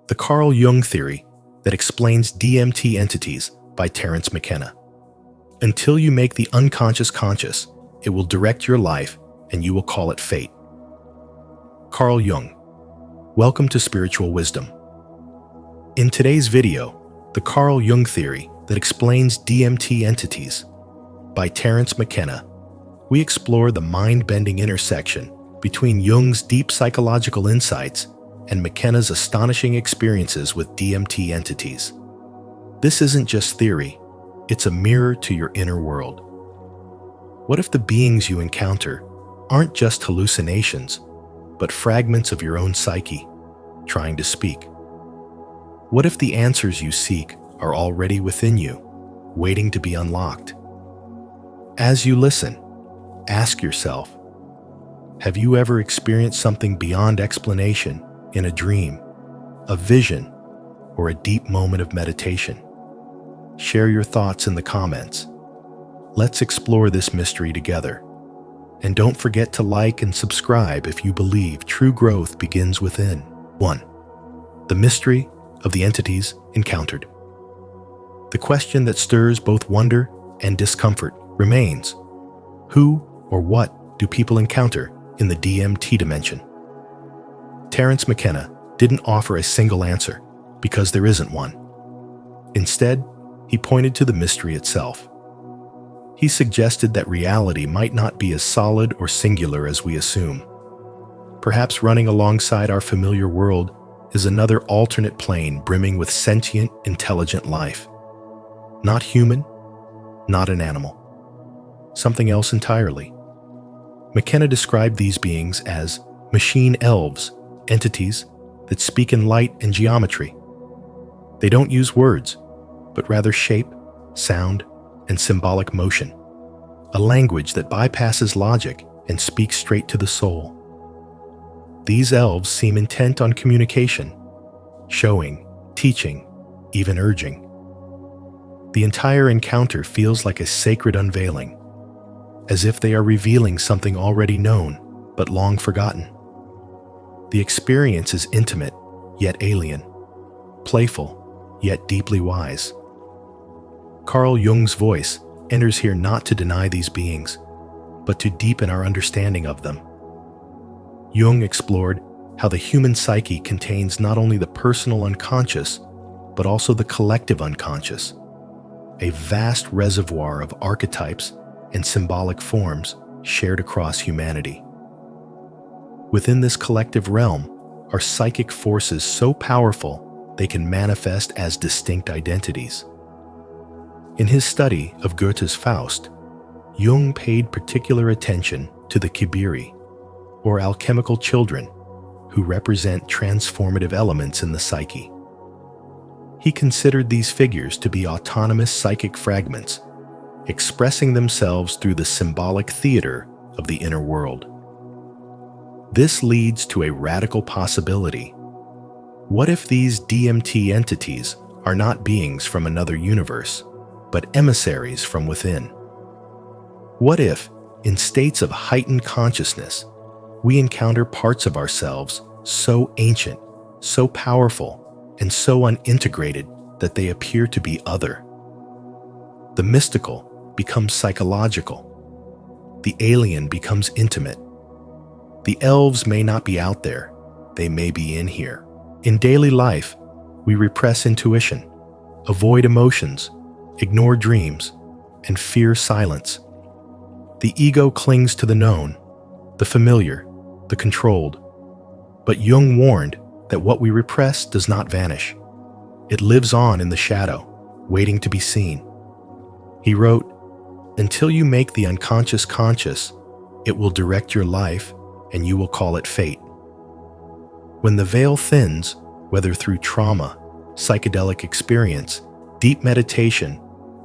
The Carl Jung theory that explains DMT entities by Terence McKenna. Until you make the unconscious conscious, it will direct your life and you will call it fate. Carl Jung. Welcome to Spiritual Wisdom. In today's video, the Carl Jung theory that explains DMT entities by Terence McKenna, we explore the mind-bending intersection between Jung's deep psychological insights and McKenna's astonishing experiences with DMT entities. This isn't just theory, it's a mirror to your inner world. What if the beings you encounter aren't just hallucinations, but fragments of your own psyche trying to speak? What if the answers you seek are already within you, waiting to be unlocked? As you listen, ask yourself, have you ever experienced something beyond explanation in a dream, a vision, or a deep moment of meditation? Share your thoughts in the comments. Let's explore this mystery together. And don't forget to like and subscribe if you believe true growth begins within. 1. The mystery of the entities encountered. The question that stirs both wonder and discomfort remains: who or what do people encounter in the DMT dimension? Terence McKenna didn't offer a single answer because there isn't one. Instead, he pointed to the mystery itself. He suggested that reality might not be as solid or singular as we assume. Perhaps running alongside our familiar world is another alternate plane brimming with sentient, intelligent life. Not human, not an animal. Something else entirely. McKenna described these beings as machine elves, entities that speak in light and geometry. They don't use words, but rather shape, sound, and symbolic motion, a language that bypasses logic and speaks straight to the soul. These elves seem intent on communication, showing, teaching, even urging. The entire encounter feels like a sacred unveiling, as if they are revealing something already known but long forgotten. The experience is intimate, yet alien, playful, yet deeply wise. Carl Jung's voice enters here not to deny these beings, but to deepen our understanding of them. Jung explored how the human psyche contains not only the personal unconscious, but also the collective unconscious, a vast reservoir of archetypes and symbolic forms shared across humanity. Within this collective realm are psychic forces so powerful they can manifest as distinct identities. In his study of Goethe's Faust, Jung paid particular attention to the Kibiri, or alchemical children, who represent transformative elements in the psyche. He considered these figures to be autonomous psychic fragments, expressing themselves through the symbolic theater of the inner world. This leads to a radical possibility. What if these DMT entities are not beings from another universe, but emissaries from within? What if, in states of heightened consciousness, we encounter parts of ourselves so ancient, so powerful, and so unintegrated that they appear to be other? The mystical becomes psychological. The alien becomes intimate. The elves may not be out there, they may be in here. In daily life, we repress intuition, avoid emotions, ignore dreams, and fear silence. The ego clings to the known, the familiar, the controlled. But Jung warned that what we repress does not vanish. It lives on in the shadow, waiting to be seen. He wrote, "Until you make the unconscious conscious, it will direct your life and you will call it fate." When the veil thins, whether through trauma, psychedelic experience, deep meditation,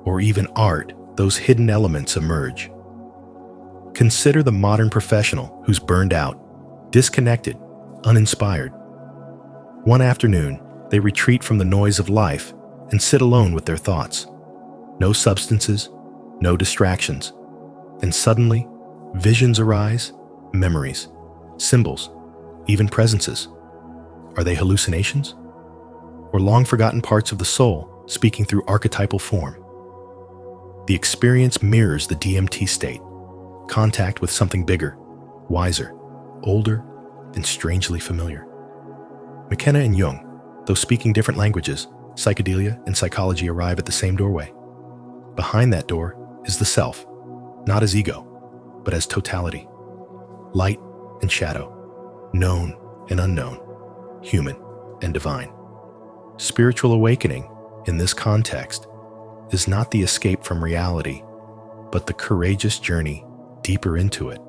or even art, those hidden elements emerge. Consider the modern professional who's burned out, disconnected, uninspired. One afternoon, they retreat from the noise of life and sit alone with their thoughts. No substances, no distractions. And suddenly, visions arise, memories, symbols, even presences. Are they hallucinations? or long-forgotten parts of the soul speaking through archetypal form. The experience mirrors the DMT state, contact with something bigger, wiser, older, and strangely familiar. McKenna and Jung, though speaking different languages, psychedelia and psychology arrive at the same doorway. Behind that door is the self, not as ego, but as totality. Light and shadow, known and unknown, human and divine. Spiritual awakening, in this context, is not the escape from reality, but the courageous journey deeper into it.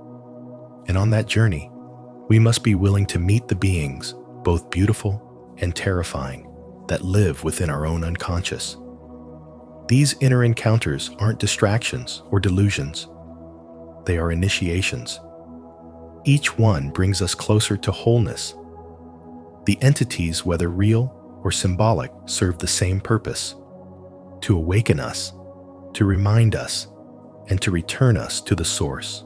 And on that journey, we must be willing to meet the beings, both beautiful and terrifying, that live within our own unconscious. These inner encounters aren't distractions or delusions. They are initiations. Each one brings us closer to wholeness. The entities, whether real or symbolic, serve the same purpose: to awaken us, to remind us, and to return us to the source.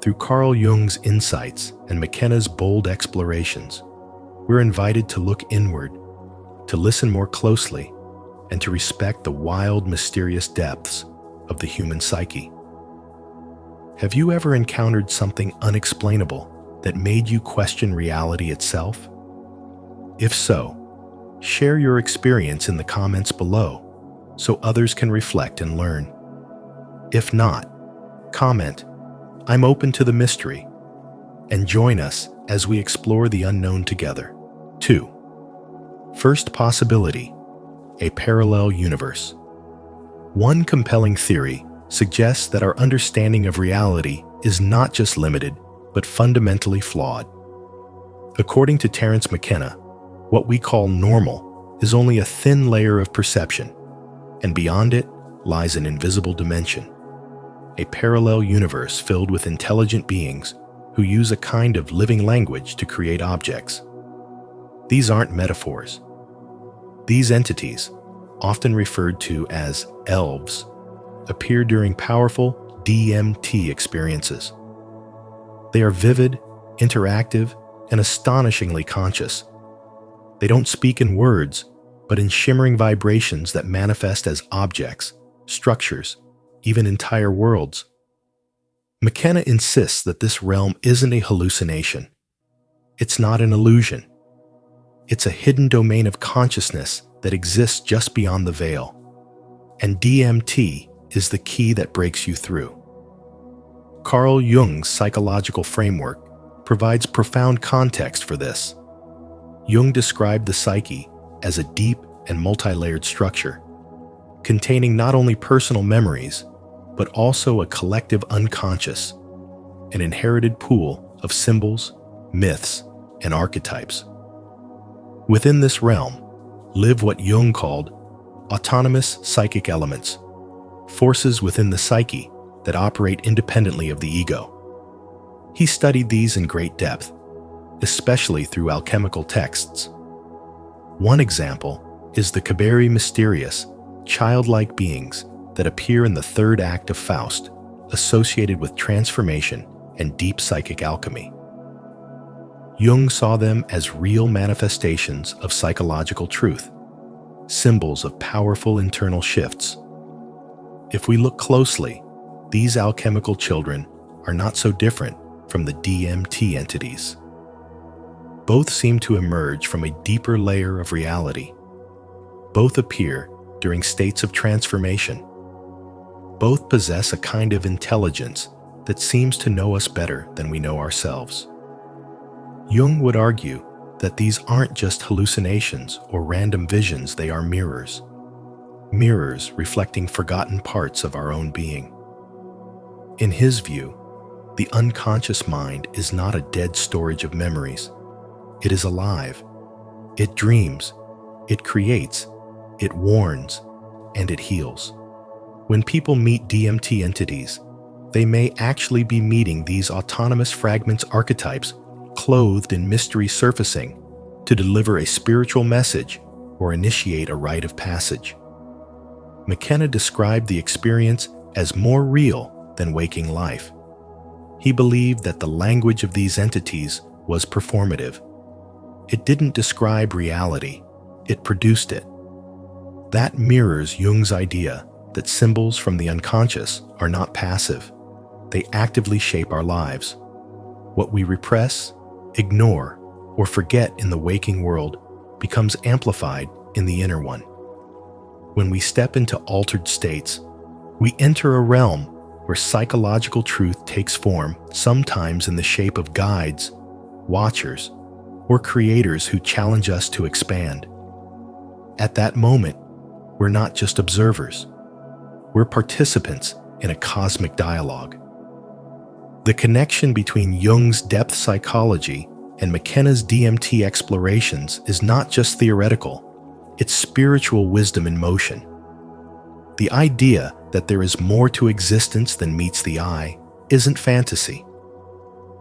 Through Carl Jung's insights and McKenna's bold explorations, we're invited to look inward, to listen more closely, and to respect the wild, mysterious depths of the human psyche. Have you ever encountered something unexplainable that made you question reality itself? If so, share your experience in the comments below so others can reflect and learn. If not, comment, "I'm open to the mystery," and join us as we explore the unknown together. 2. First possibility: a parallel universe. One compelling theory suggests that our understanding of reality is not just limited, but fundamentally flawed. According to Terence McKenna, what we call normal is only a thin layer of perception, and beyond it lies an invisible dimension, a parallel universe filled with intelligent beings who use a kind of living language to create objects. These aren't metaphors. These entities, often referred to as elves, appear during powerful DMT experiences. They are vivid, interactive, and astonishingly conscious. They don't speak in words, but in shimmering vibrations that manifest as objects, structures, even entire worlds. McKenna insists that this realm isn't a hallucination. It's not an illusion. It's a hidden domain of consciousness that exists just beyond the veil. And DMT is the key that breaks you through. Carl Jung's psychological framework provides profound context for this. Jung described the psyche as a deep and multi-layered structure, containing not only personal memories, but also a collective unconscious, an inherited pool of symbols, myths, and archetypes. Within this realm live what Jung called autonomous psychic elements, forces within the psyche that operate independently of the ego. He studied these in great depth, especially through alchemical texts. One example is the very mysterious, childlike beings that appear in the third act of Faust, associated with transformation and deep psychic alchemy. Jung saw them as real manifestations of psychological truth, symbols of powerful internal shifts. If we look closely, these alchemical children are not so different from the DMT entities. Both seem to emerge from a deeper layer of reality. Both appear during states of transformation. Both possess a kind of intelligence that seems to know us better than we know ourselves. Jung would argue that these aren't just hallucinations or random visions, they are mirrors. Mirrors reflecting forgotten parts of our own being. In his view, the unconscious mind is not a dead storage of memories. It is alive. It dreams. It creates. It warns. And it heals. When people meet DMT entities, they may actually be meeting these autonomous fragments archetypes clothed in mystery surfacing to deliver a spiritual message or initiate a rite of passage. McKenna described the experience as more real than waking life. He believed that the language of these entities was performative. It didn't describe reality, it produced it. That mirrors Jung's idea that symbols from the unconscious are not passive. They actively shape our lives. What we repress, ignore, or forget in the waking world becomes amplified in the inner one. When we step into altered states, we enter a realm where psychological truth takes form, sometimes in the shape of guides, watchers, or creators who challenge us to expand. At that moment, we're not just observers. We're participants in a cosmic dialogue. The connection between Jung's depth psychology and McKenna's DMT explorations is not just theoretical, it's spiritual wisdom in motion. The idea that there is more to existence than meets the eye isn't fantasy.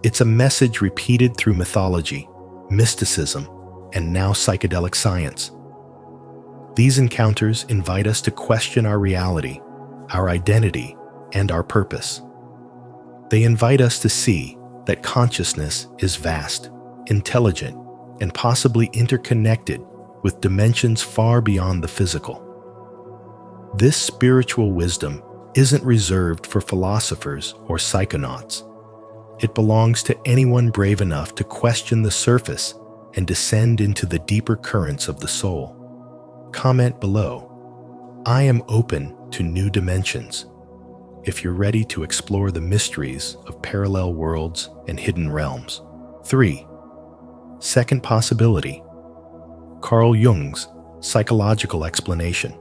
It's a message repeated through mythology, mysticism, and now psychedelic science. These encounters invite us to question our reality, our identity, and our purpose. They invite us to see that consciousness is vast, intelligent, and possibly interconnected with dimensions far beyond the physical. This spiritual wisdom isn't reserved for philosophers or psychonauts. It belongs to anyone brave enough to question the surface and descend into the deeper currents of the soul. Comment below. I am open to new dimensions. If you're ready to explore the mysteries of parallel worlds and hidden realms. 3. Second possibility. Carl Jung's psychological explanation.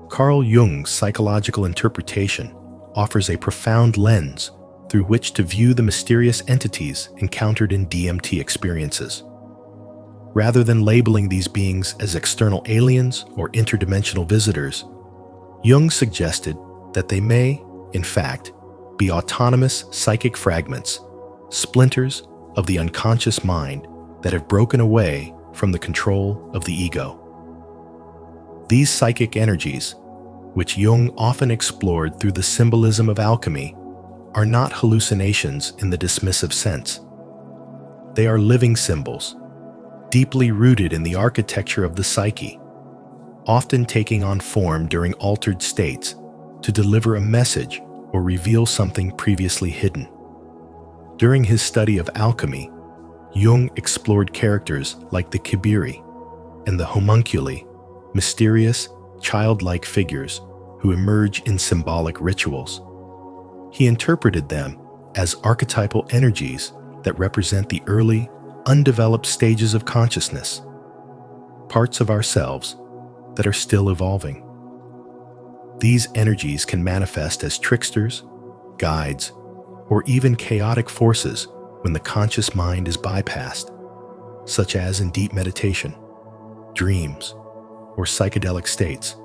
Carl Jung's psychological interpretation offers a profound lens through which to view the mysterious entities encountered in DMT experiences. Rather than labeling these beings as external aliens or interdimensional visitors, Jung suggested that they may, in fact, be autonomous psychic fragments, splinters of the unconscious mind that have broken away from the control of the ego. These psychic energies, which Jung often explored through the symbolism of alchemy, are not hallucinations in the dismissive sense. They are living symbols, deeply rooted in the architecture of the psyche, often taking on form during altered states to deliver a message or reveal something previously hidden. During his study of alchemy, Jung explored characters like the Kibiri and the homunculi, mysterious, childlike figures who emerge in symbolic rituals. He interpreted them as archetypal energies that represent the early, undeveloped stages of consciousness, parts of ourselves that are still evolving. These energies can manifest as tricksters, guides, or even chaotic forces when the conscious mind is bypassed, such as in deep meditation, dreams, or psychedelic states.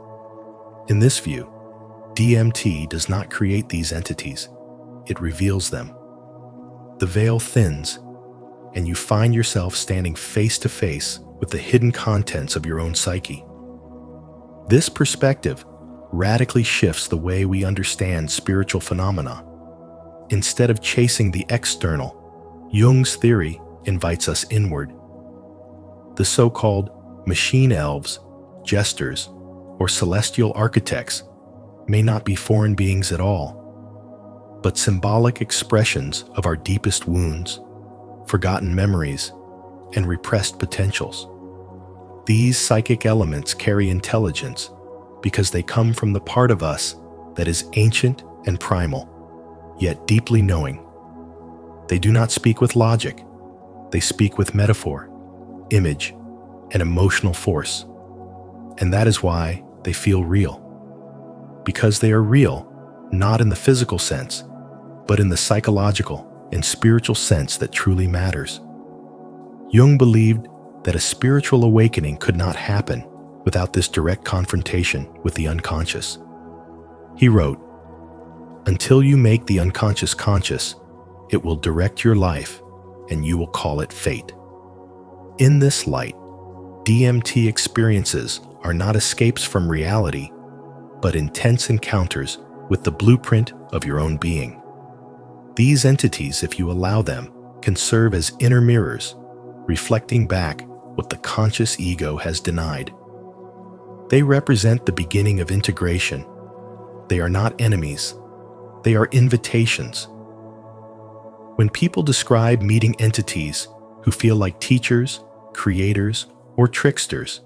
In this view, DMT does not create these entities, it reveals them. The veil thins, and you find yourself standing face to face with the hidden contents of your own psyche. This perspective radically shifts the way we understand spiritual phenomena. Instead of chasing the external, Jung's theory invites us inward. The so-called machine elves, jesters, or celestial architects may not be foreign beings at all, but symbolic expressions of our deepest wounds, forgotten memories, and repressed potentials. These psychic elements carry intelligence because they come from the part of us that is ancient and primal, yet deeply knowing. They do not speak with logic. They speak with metaphor, image, and emotional force. And that is why they feel real. Because they are real, not in the physical sense, but in the psychological and spiritual sense that truly matters. Jung believed that a spiritual awakening could not happen without this direct confrontation with the unconscious. He wrote, "Until you make the unconscious conscious, it will direct your life and you will call it fate." In this light, DMT experiences are not escapes from reality, but intense encounters with the blueprint of your own being. These entities, if you allow them, can serve as inner mirrors, reflecting back what the conscious ego has denied. They represent the beginning of integration. They are not enemies. They are invitations. When people describe meeting entities who feel like teachers, creators, or tricksters,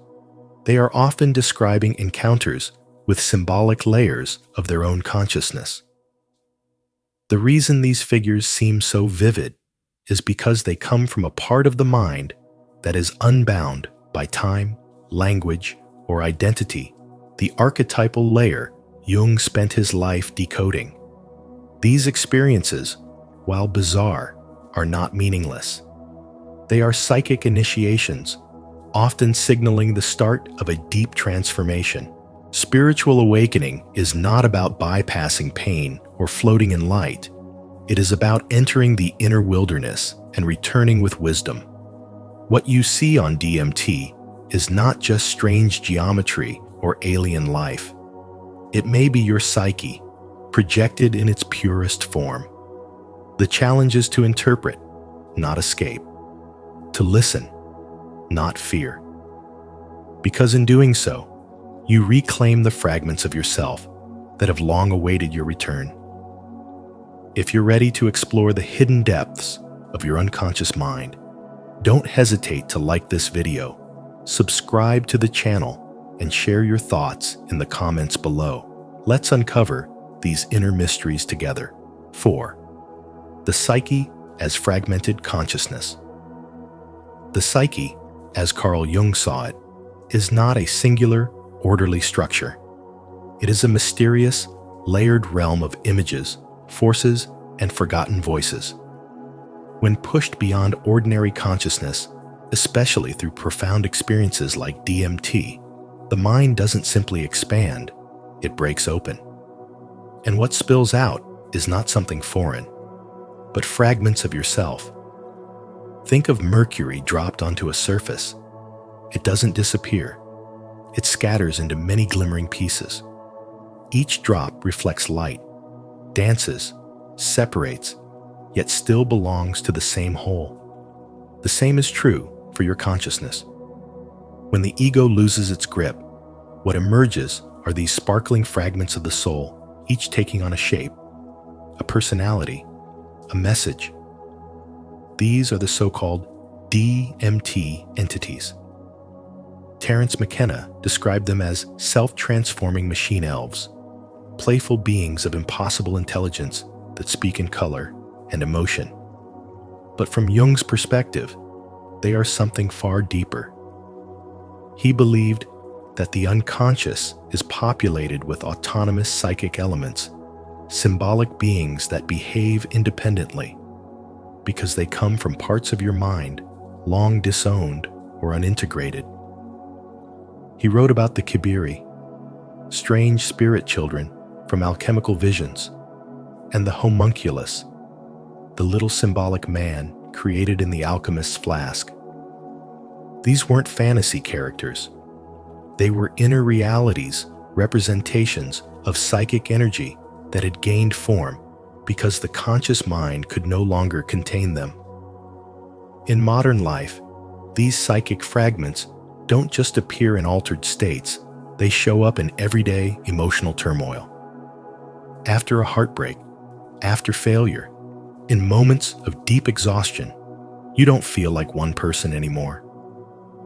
they are often describing encounters with symbolic layers of their own consciousness. The reason these figures seem so vivid is because they come from a part of the mind that is unbound by time, language, or identity, the archetypal layer Jung spent his life decoding. These experiences, while bizarre, are not meaningless. They are psychic initiations, often signaling the start of a deep transformation. Spiritual awakening is not about bypassing pain or floating in light. It is about entering the inner wilderness and returning with wisdom. What you see on DMT is not just strange geometry or alien life. It may be your psyche, projected in its purest form. The challenge is to interpret, not escape. To listen, not fear. Because in doing so, you reclaim the fragments of yourself that have long awaited your return. If you're ready to explore the hidden depths of your unconscious mind, don't hesitate to like this video, subscribe to the channel, and share your thoughts in the comments below. Let's uncover these inner mysteries together. 4. The psyche as fragmented consciousness. The psyche, as Carl Jung saw it, is not a singular, orderly structure. It is a mysterious, layered realm of images, forces, and forgotten voices. When pushed beyond ordinary consciousness, especially through profound experiences like DMT, the mind doesn't simply expand, it breaks open. And what spills out is not something foreign, but fragments of yourself. Think of mercury dropped onto a surface. It doesn't disappear. It scatters into many glimmering pieces. Each drop reflects light, dances, separates, yet still belongs to the same whole. The same is true for your consciousness. When the ego loses its grip, what emerges are these sparkling fragments of the soul, each taking on a shape, a personality, a message. These are the so-called DMT entities. Terence McKenna described them as self-transforming machine elves, playful beings of impossible intelligence that speak in color and emotion. But from Jung's perspective, they are something far deeper. He believed that the unconscious is populated with autonomous psychic elements, symbolic beings that behave independently, because they come from parts of your mind long disowned or unintegrated. He wrote about the Kibiri, strange spirit children from alchemical visions, and the homunculus, the little symbolic man created in the alchemist's flask. These weren't fantasy characters. They were inner realities, representations of psychic energy that had gained form because the conscious mind could no longer contain them. In modern life, these psychic fragments don't just appear in altered states, they show up in everyday emotional turmoil. After a heartbreak, after failure, in moments of deep exhaustion, you don't feel like one person anymore.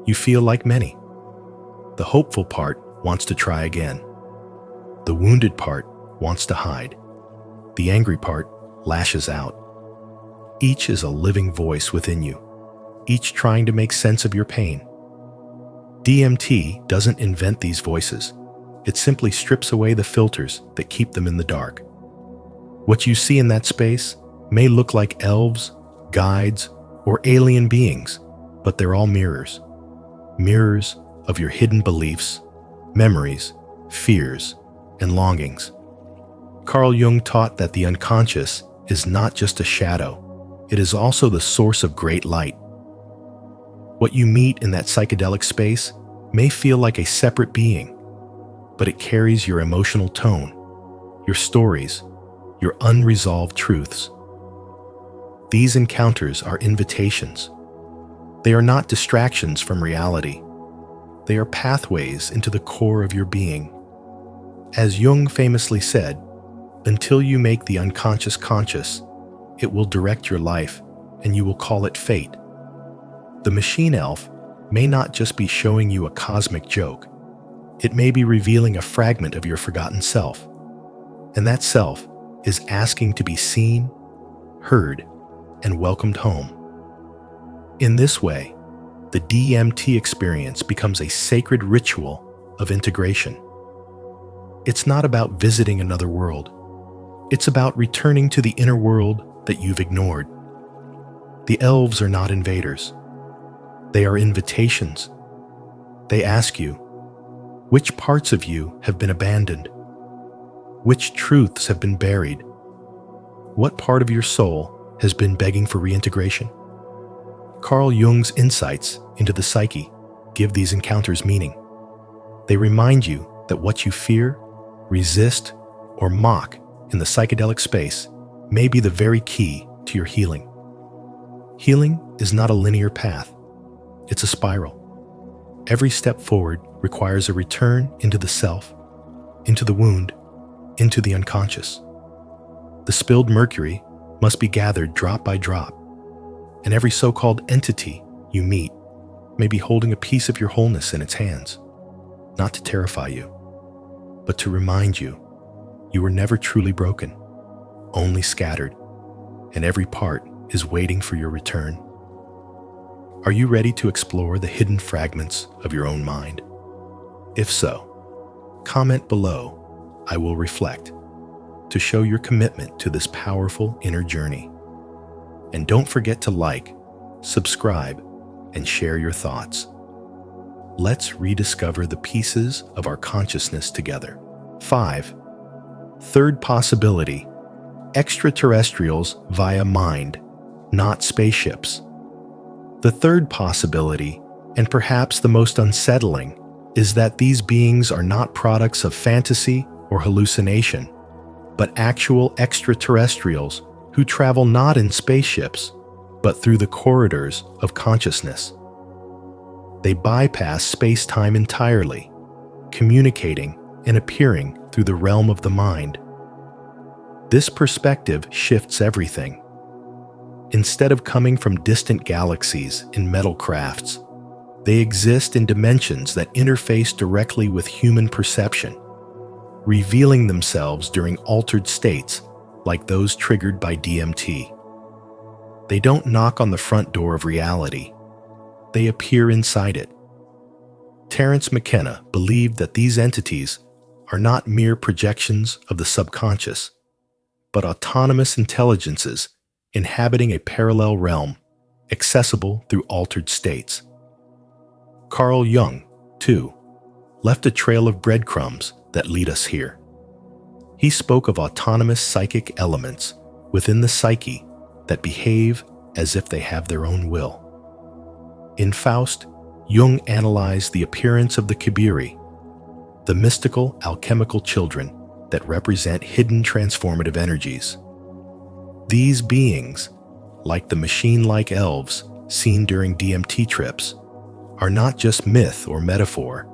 You feel like many. The hopeful part wants to try again. The wounded part wants to hide. The angry part lashes out. Each is a living voice within you, each trying to make sense of your pain. DMT doesn't invent these voices. It simply strips away the filters that keep them in the dark. What you see in that space may look like elves, guides, or alien beings, but they're all mirrors. Mirrors of your hidden beliefs, memories, fears, and longings. Carl Jung taught that the unconscious is not just a shadow, it is also the source of great light. What you meet in that psychedelic space may feel like a separate being, but it carries your emotional tone, your stories, your unresolved truths. These encounters are invitations. They are not distractions from reality. They are pathways into the core of your being. As Jung famously said, until you make the unconscious conscious, it will direct your life and you will call it fate. The machine elf may not just be showing you a cosmic joke. It may be revealing a fragment of your forgotten self. And that self is asking to be seen, heard, and welcomed home. In this way, the DMT experience becomes a sacred ritual of integration. It's not about visiting another world. It's about returning to the inner world that you've ignored. The elves are not invaders. They are invitations. They ask you, which parts of you have been abandoned? Which truths have been buried? What part of your soul has been begging for reintegration? Carl Jung's insights into the psyche give these encounters meaning. They remind you that what you fear, resist, or mock in the psychedelic space may be the very key to your healing. Healing is not a linear path. It's a spiral. Every step forward requires a return into the self, into the wound, into the unconscious. The spilled mercury must be gathered drop by drop, and every so-called entity you meet may be holding a piece of your wholeness in its hands, not to terrify you, but to remind you you were never truly broken, only scattered, and every part is waiting for your return. Are you ready to explore the hidden fragments of your own mind? If so, comment below. I will reflect to show your commitment to this powerful inner journey. And don't forget to like, subscribe, and share your thoughts. Let's rediscover the pieces of our consciousness together. 5. Third possibility: extraterrestrials via mind, not spaceships. The third possibility, and perhaps the most unsettling, is that these beings are not products of fantasy or hallucination, but actual extraterrestrials who travel not in spaceships, but through the corridors of consciousness. They bypass space-time entirely, communicating and appearing through the realm of the mind. This perspective shifts everything. Instead of coming from distant galaxies in metal crafts, they exist in dimensions that interface directly with human perception, revealing themselves during altered states like those triggered by DMT. They don't knock on the front door of reality. They appear inside it. Terence McKenna believed that these entities are not mere projections of the subconscious, but autonomous intelligences inhabiting a parallel realm, accessible through altered states. Carl Jung, too, left a trail of breadcrumbs that lead us here. He spoke of autonomous psychic elements within the psyche that behave as if they have their own will. In Faust, Jung analyzed the appearance of the Kibiri, the mystical alchemical children that represent hidden transformative energies. These beings, like the machine-like elves seen during DMT trips, are not just myth or metaphor.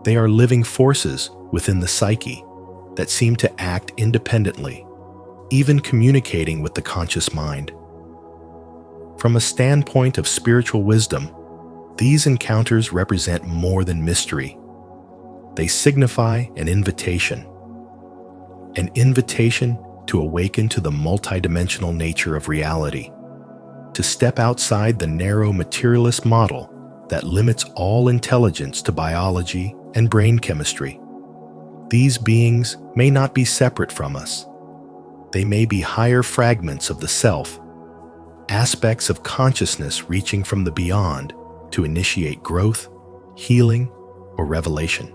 They are living forces within the psyche that seem to act independently, even communicating with the conscious mind. From a standpoint of spiritual wisdom, these encounters represent more than mystery. They signify an invitation to awaken to the multidimensional nature of reality, to step outside the narrow materialist model that limits all intelligence to biology and brain chemistry. These beings may not be separate from us. They may be higher fragments of the self, aspects of consciousness reaching from the beyond to initiate growth, healing, or revelation.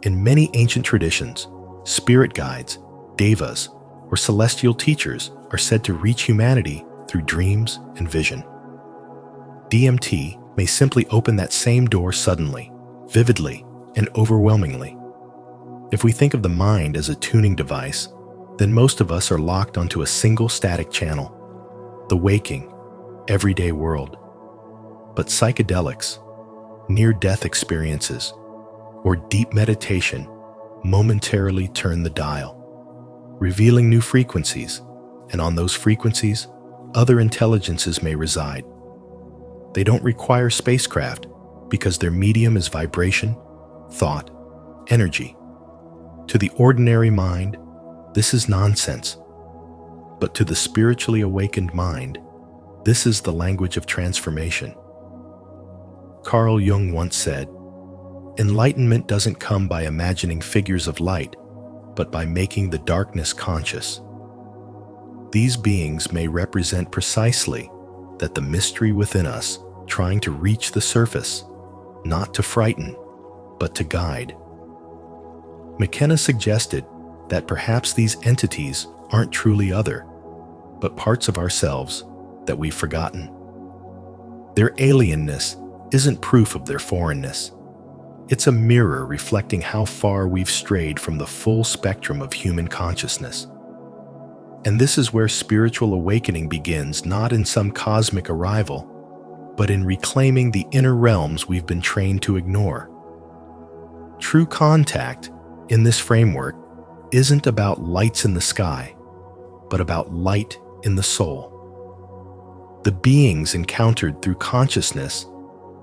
In many ancient traditions, spirit guides, devas, or celestial teachers are said to reach humanity through dreams and vision. DMT may simply open that same door suddenly, vividly, and overwhelmingly. If we think of the mind as a tuning device, then most of us are locked onto a single static channel, the waking, everyday world. But psychedelics, near-death experiences, or deep meditation momentarily turn the dial, revealing new frequencies, and on those frequencies, other intelligences may reside. They don't require spacecraft because their medium is vibration, thought, energy. To the ordinary mind, this is nonsense. But to the spiritually awakened mind, this is the language of transformation. Carl Jung once said, "Enlightenment doesn't come by imagining figures of light, but by making the darkness conscious." These beings may represent precisely that the mystery within us trying to reach the surface, not to frighten, but to guide. McKenna suggested that perhaps these entities aren't truly other, but parts of ourselves that we've forgotten. Their alienness isn't proof of their foreignness. It's a mirror reflecting how far we've strayed from the full spectrum of human consciousness. And this is where spiritual awakening begins, not in some cosmic arrival, but in reclaiming the inner realms we've been trained to ignore. True contact, in this framework, isn't about lights in the sky, but about light in the soul. The beings encountered through consciousness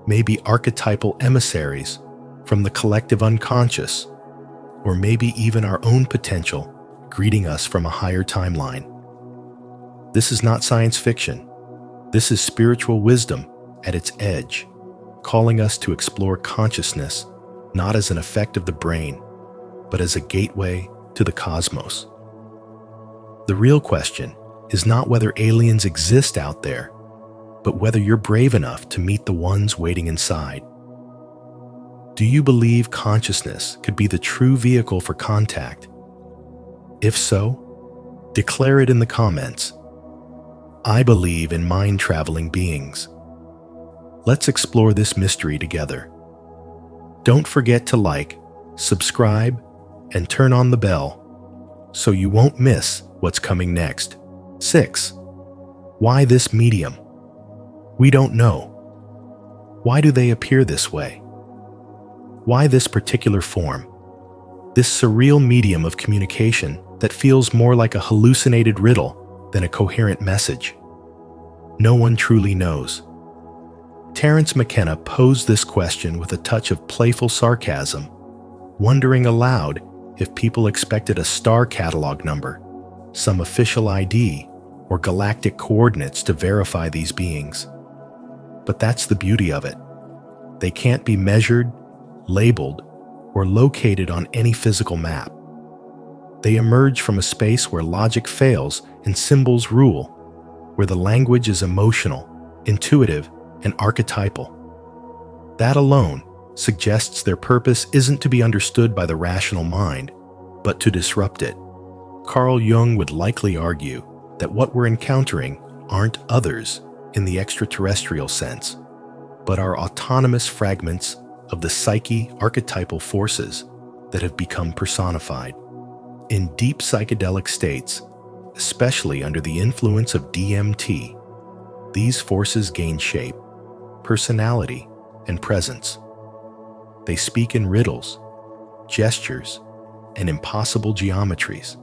may be archetypal emissaries from the collective unconscious, or maybe even our own potential greeting us from a higher timeline. This is not science fiction. This is spiritual wisdom at its edge, calling us to explore consciousness not as an effect of the brain, but as a gateway to the cosmos. The real question is not whether aliens exist out there, but whether you're brave enough to meet the ones waiting inside. Do you believe consciousness could be the true vehicle for contact? If so, declare it in the comments. I believe in mind-traveling beings. Let's explore this mystery together. Don't forget to like, subscribe, and turn on the bell so you won't miss what's coming next. 6. Why this medium? We don't know. Why do they appear this way? Why this particular form? This surreal medium of communication that feels more like a hallucinated riddle than a coherent message. No one truly knows. Terence McKenna posed this question with a touch of playful sarcasm, wondering aloud if people expected a star catalog number, some official ID, or galactic coordinates to verify these beings. But that's the beauty of it. They can't be measured, labeled, or located on any physical map. They emerge from a space where logic fails and symbols rule, where the language is emotional, intuitive, and archetypal. That alone suggests their purpose isn't to be understood by the rational mind, but to disrupt it. Carl Jung would likely argue that what we're encountering aren't others in the extraterrestrial sense, but are autonomous fragments of the psyche archetypal forces that have become personified. In deep psychedelic states, especially under the influence of DMT, these forces gain shape, personality, and presence. They speak in riddles, gestures, and impossible geometries.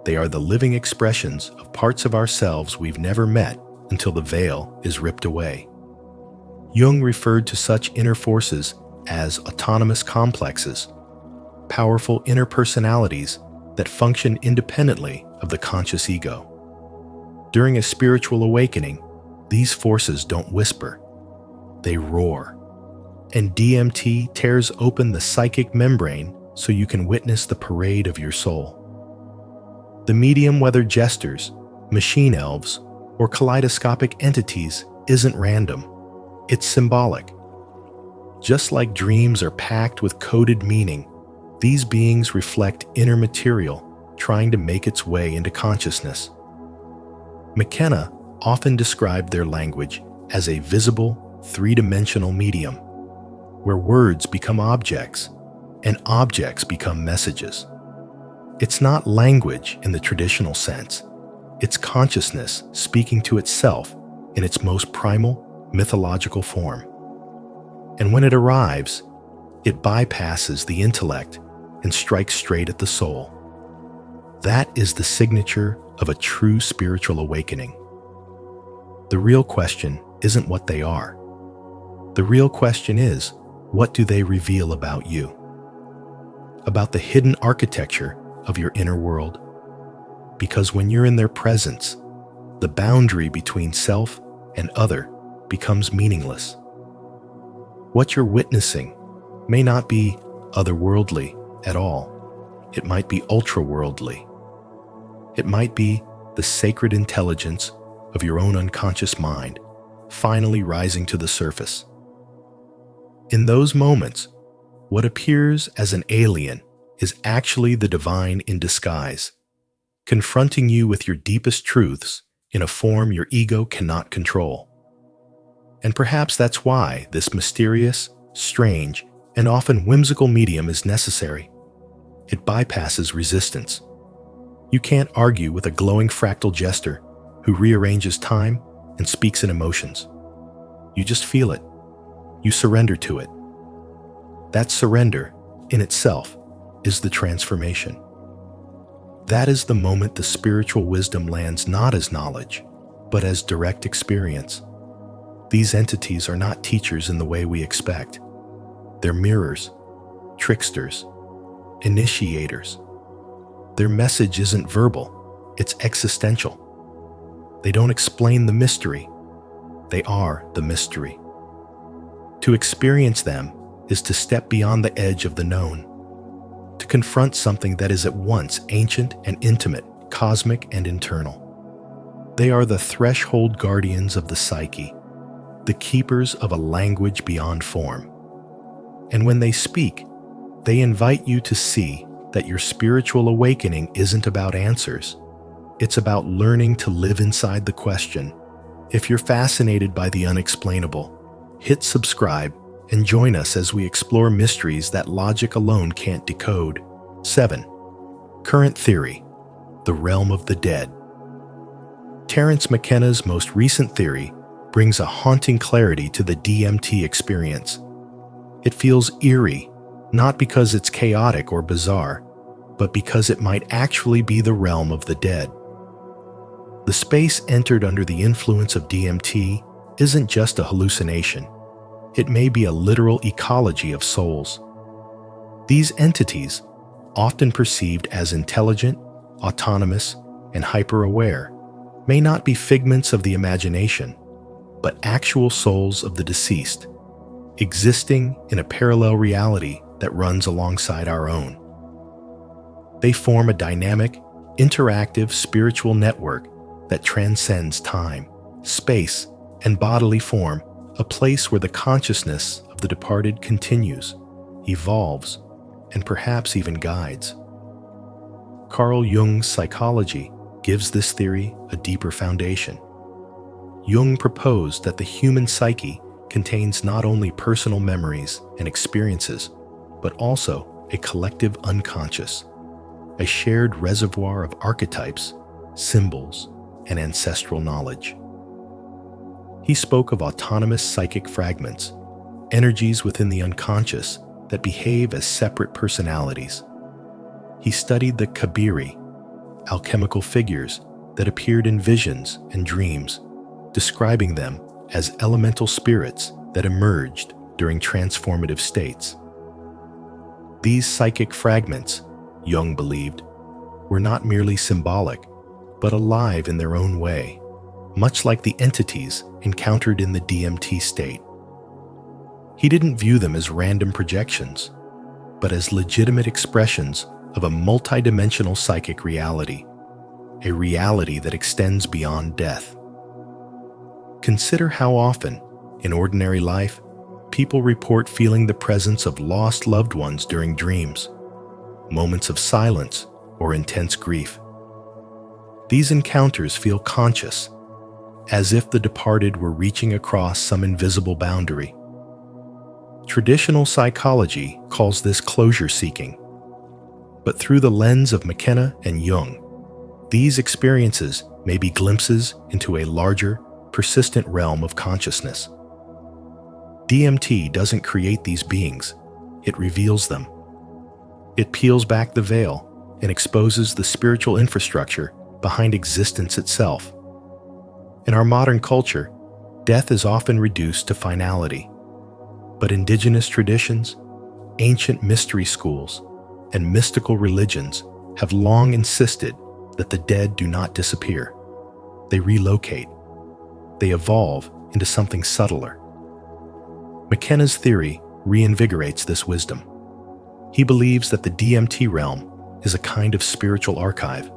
They are the living expressions of parts of ourselves we've never met until the veil is ripped away. Jung referred to such inner forces as autonomous complexes, powerful inner personalities that function independently of the conscious ego. During a spiritual awakening, these forces don't whisper, they roar. And DMT tears open the psychic membrane so you can witness the parade of your soul. The medium, whether jesters, machine elves, or kaleidoscopic entities, isn't random. It's symbolic. Just like dreams are packed with coded meaning, these beings reflect inner material trying to make its way into consciousness. McKenna often described their language as a visible, three-dimensional medium, where words become objects and objects become messages. It's not language in the traditional sense. It's consciousness speaking to itself in its most primal, mythological form. And when it arrives, it bypasses the intellect and strikes straight at the soul. That is the signature of a true spiritual awakening. The real question isn't what they are. The real question is, what do they reveal about you? About the hidden architecture of your inner world. Because when you're in their presence, the boundary between self and other becomes meaningless. What you're witnessing may not be otherworldly at all. It might be ultra-worldly. It might be the sacred intelligence of your own unconscious mind finally rising to the surface. In those moments, what appears as an alien is actually the divine in disguise, confronting you with your deepest truths in a form your ego cannot control. And perhaps that's why this mysterious, strange, and often whimsical medium is necessary. It bypasses resistance. You can't argue with a glowing fractal jester who rearranges time and speaks in emotions. You just feel it. You surrender to it. That surrender, in itself, is the transformation. That is the moment the spiritual wisdom lands not as knowledge, but as direct experience. These entities are not teachers in the way we expect. They're mirrors, tricksters, initiators. Their message isn't verbal, it's existential. They don't explain the mystery, they are the mystery. To experience them is to step beyond the edge of the known, to confront something that is at once ancient and intimate, cosmic and internal. They are the threshold guardians of the psyche, the keepers of a language beyond form. And when they speak, they invite you to see that your spiritual awakening isn't about answers. It's about learning to live inside the question. If you're fascinated by the unexplainable, hit subscribe and join us as we explore mysteries that logic alone can't decode. 7. Current theory: the realm of the dead. Terence McKenna's most recent theory brings a haunting clarity to the DMT experience. It feels eerie, not because it's chaotic or bizarre, but because it might actually be the realm of the dead. The space entered under the influence of DMT isn't just a hallucination. It may be a literal ecology of souls. These entities, often perceived as intelligent, autonomous, and hyper-aware, may not be figments of the imagination, but actual souls of the deceased, existing in a parallel reality that runs alongside our own. They form a dynamic, interactive spiritual network that transcends time, space, and bodily form, a place where the consciousness of the departed continues, evolves, and perhaps even guides. Carl Jung's psychology gives this theory a deeper foundation. Jung proposed that the human psyche contains not only personal memories and experiences, but also a collective unconscious, a shared reservoir of archetypes, symbols, and ancestral knowledge. He spoke of autonomous psychic fragments, energies within the unconscious that behave as separate personalities. He studied the kabiri, alchemical figures that appeared in visions and dreams, describing them as elemental spirits that emerged during transformative states. These psychic fragments, Jung believed, were not merely symbolic, but alive in their own way, much like the entities encountered in the DMT state. He didn't view them as random projections, but as legitimate expressions of a multidimensional psychic reality, a reality that extends beyond death. Consider how often, in ordinary life, people report feeling the presence of lost loved ones during dreams, moments of silence, or intense grief. These encounters feel conscious, as if the departed were reaching across some invisible boundary. Traditional psychology calls this closure-seeking, but through the lens of McKenna and Jung, these experiences may be glimpses into a larger, persistent realm of consciousness, DMT doesn't create these beings, it reveals them. It peels back the veil and exposes the spiritual infrastructure behind existence itself. In our modern culture, death is often reduced to finality, but indigenous traditions, ancient mystery schools, and mystical religions have long insisted that the dead do not disappear. They relocate. They evolve into something subtler. McKenna's theory reinvigorates this wisdom. He believes that the DMT realm is a kind of spiritual archive,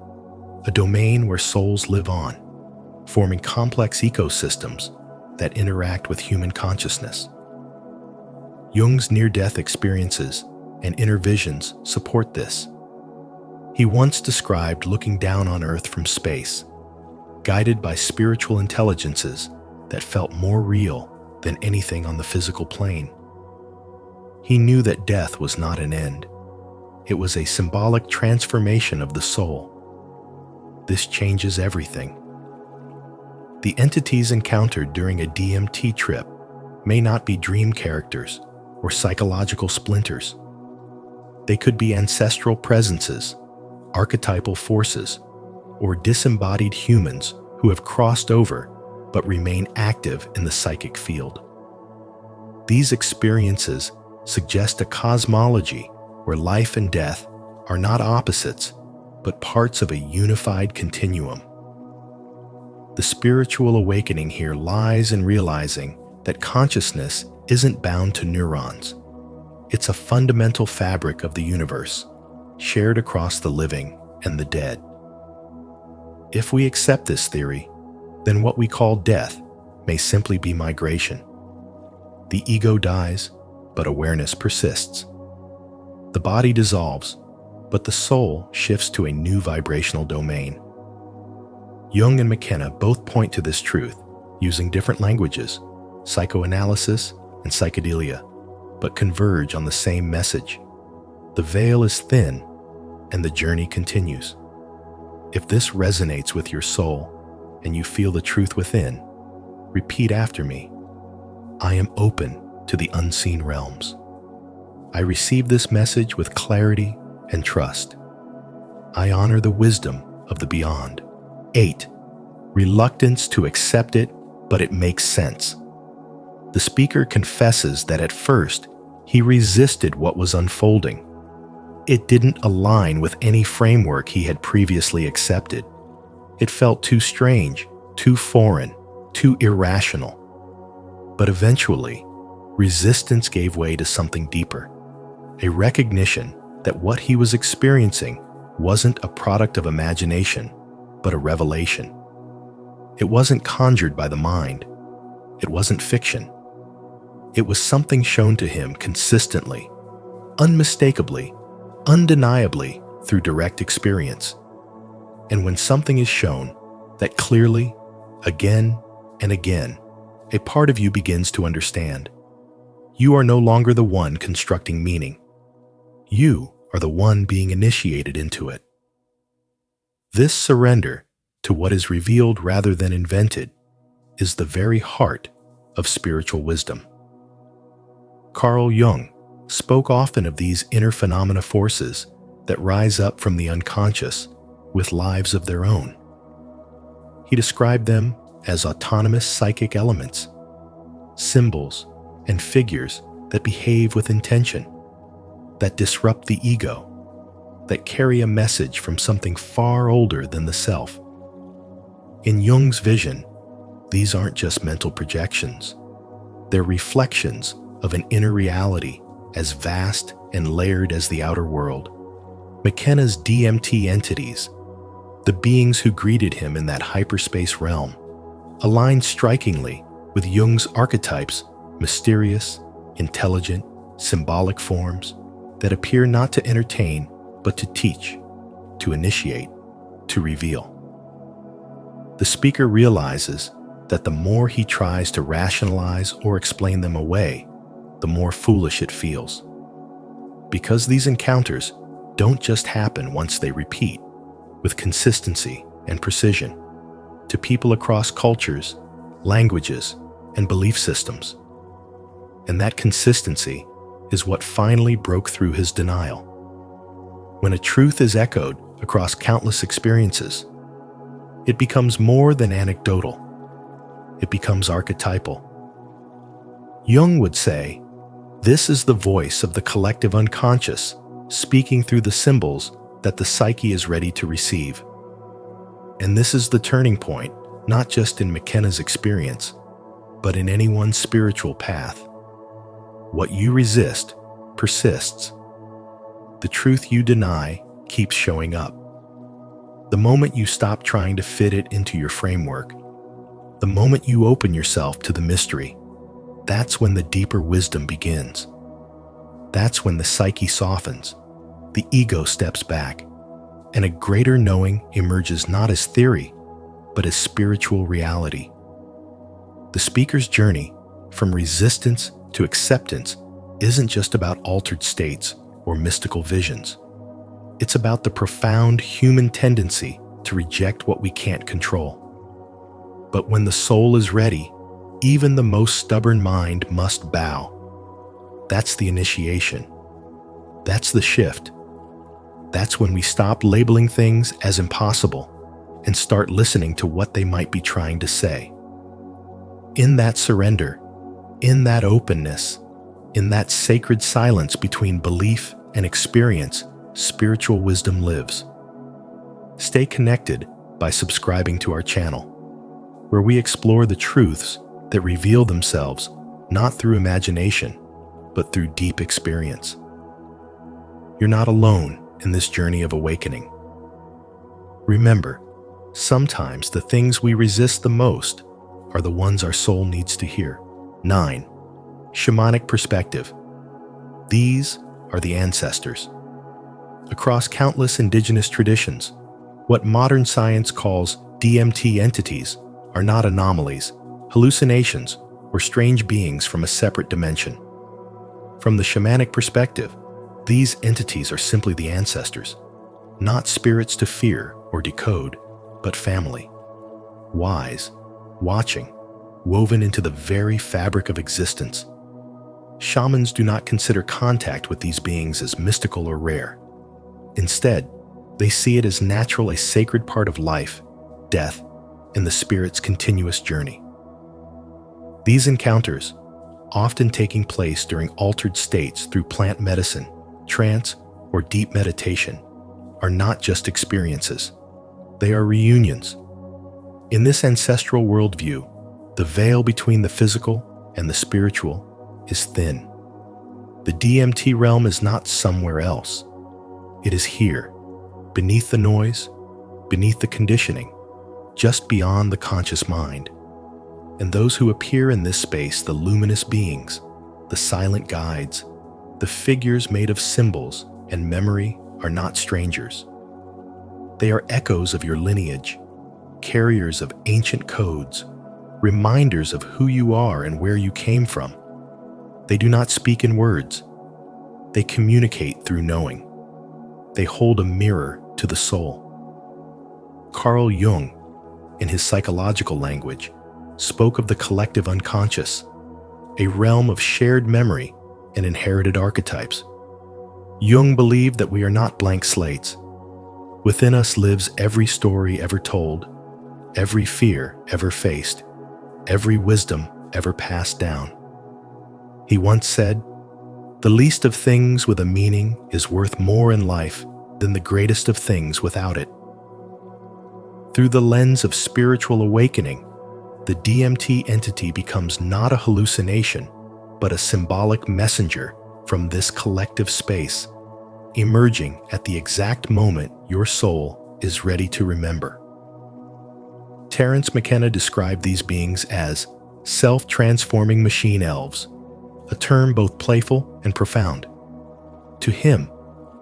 a domain where souls live on, forming complex ecosystems that interact with human consciousness. Jung's near-death experiences and inner visions support this. He once described looking down on Earth from space, guided by spiritual intelligences that felt more real than anything on the physical plane. He knew that death was not an end. It was a symbolic transformation of the soul. This changes everything. The entities encountered during a DMT trip may not be dream characters or psychological splinters. They could be ancestral presences, archetypal forces, or disembodied humans who have crossed over but remain active in the psychic field. These experiences suggest a cosmology where life and death are not opposites, but parts of a unified continuum. The spiritual awakening here lies in realizing that consciousness isn't bound to neurons. It's a fundamental fabric of the universe, shared across the living and the dead. If we accept this theory, then what we call death may simply be migration. The ego dies, but awareness persists. The body dissolves, but the soul shifts to a new vibrational domain. Jung and McKenna both point to this truth using different languages, psychoanalysis and psychedelia, but converge on the same message. The veil is thin, and the journey continues. If this resonates with your soul, and you feel the truth within, repeat after me. I am open to the unseen realms. I receive this message with clarity and trust. I honor the wisdom of the beyond. 8. Reluctance to accept it, but it makes sense. The speaker confesses that at first, he resisted what was unfolding. It didn't align with any framework he had previously accepted. It felt too strange, too foreign, too irrational. But eventually, resistance gave way to something deeper, a recognition that what he was experiencing wasn't a product of imagination, but a revelation. It wasn't conjured by the mind. It wasn't fiction. It was something shown to him consistently, unmistakably, undeniably through direct experience. And when something is shown that clearly, again and again, a part of you begins to understand. You are no longer the one constructing meaning. You are the one being initiated into it. This surrender to what is revealed rather than invented is the very heart of spiritual wisdom. Carl Jung spoke often of these inner phenomena forces that rise up from the unconscious with lives of their own. He described them as autonomous psychic elements, symbols and figures that behave with intention, that disrupt the ego, that carry a message from something far older than the self. In Jung's vision, these aren't just mental projections. They're reflections of an inner reality as vast and layered as the outer world. McKenna's DMT entities, the beings who greeted him in that hyperspace realm, align strikingly with Jung's archetypes, mysterious, intelligent, symbolic forms that appear not to entertain, but to teach, to initiate, to reveal. The speaker realizes that the more he tries to rationalize or explain them away, the more foolish it feels. Because these encounters don't just happen once, they repeat, with consistency and precision, to people across cultures, languages, and belief systems. And that consistency is what finally broke through his denial. When a truth is echoed across countless experiences, it becomes more than anecdotal. It becomes archetypal. Jung would say, this is the voice of the collective unconscious speaking through the symbols that the psyche is ready to receive. And this is the turning point, not just in McKenna's experience, but in anyone's spiritual path. What you resist persists. The truth you deny keeps showing up. The moment you stop trying to fit it into your framework, the moment you open yourself to the mystery, that's when the deeper wisdom begins. That's when the psyche softens, the ego steps back, and a greater knowing emerges not as theory, but as spiritual reality. The speaker's journey from resistance to acceptance isn't just about altered states or mystical visions. It's about the profound human tendency to reject what we can't control. But when the soul is ready, even the most stubborn mind must bow. That's the initiation. That's the shift. That's when we stop labeling things as impossible and start listening to what they might be trying to say. In that surrender, in that openness, in that sacred silence between belief and experience, spiritual wisdom lives. Stay connected by subscribing to our channel, where we explore the truths that reveal themselves not through imagination, but through deep experience. You're not alone in this journey of awakening. Remember, sometimes the things we resist the most are the ones our soul needs to hear. 9. Shamanic perspective. These are the ancestors. Across countless indigenous traditions, what modern science calls DMT entities are not anomalies, hallucinations, or strange beings from a separate dimension. From the shamanic perspective, these entities are simply the ancestors, not spirits to fear or decode, but family. Wise, watching, woven into the very fabric of existence. Shamans do not consider contact with these beings as mystical or rare. Instead, they see it as natural, a sacred part of life, death, and the spirit's continuous journey. These encounters, often taking place during altered states through plant medicine, trance, or deep meditation, are not just experiences. They are reunions. In this ancestral worldview, the veil between the physical and the spiritual is thin. The DMT realm is not somewhere else. It is here, beneath the noise, beneath the conditioning, just beyond the conscious mind. And those who appear in this space, the luminous beings, the silent guides, the figures made of symbols and memory, are not strangers. They are echoes of your lineage, carriers of ancient codes, reminders of who you are and where you came from. They do not speak in words. They communicate through knowing. They hold a mirror to the soul. Carl Jung, in his psychological language, spoke of the collective unconscious, a realm of shared memory and inherited archetypes. Jung believed that we are not blank slates. Within us lives every story ever told, every fear ever faced, every wisdom ever passed down. He once said, "The least of things with a meaning is worth more in life than the greatest of things without it." Through the lens of spiritual awakening, the DMT entity becomes not a hallucination, but a symbolic messenger from this collective space, emerging at the exact moment your soul is ready to remember. Terence McKenna described these beings as self-transforming machine elves, a term both playful and profound. To him,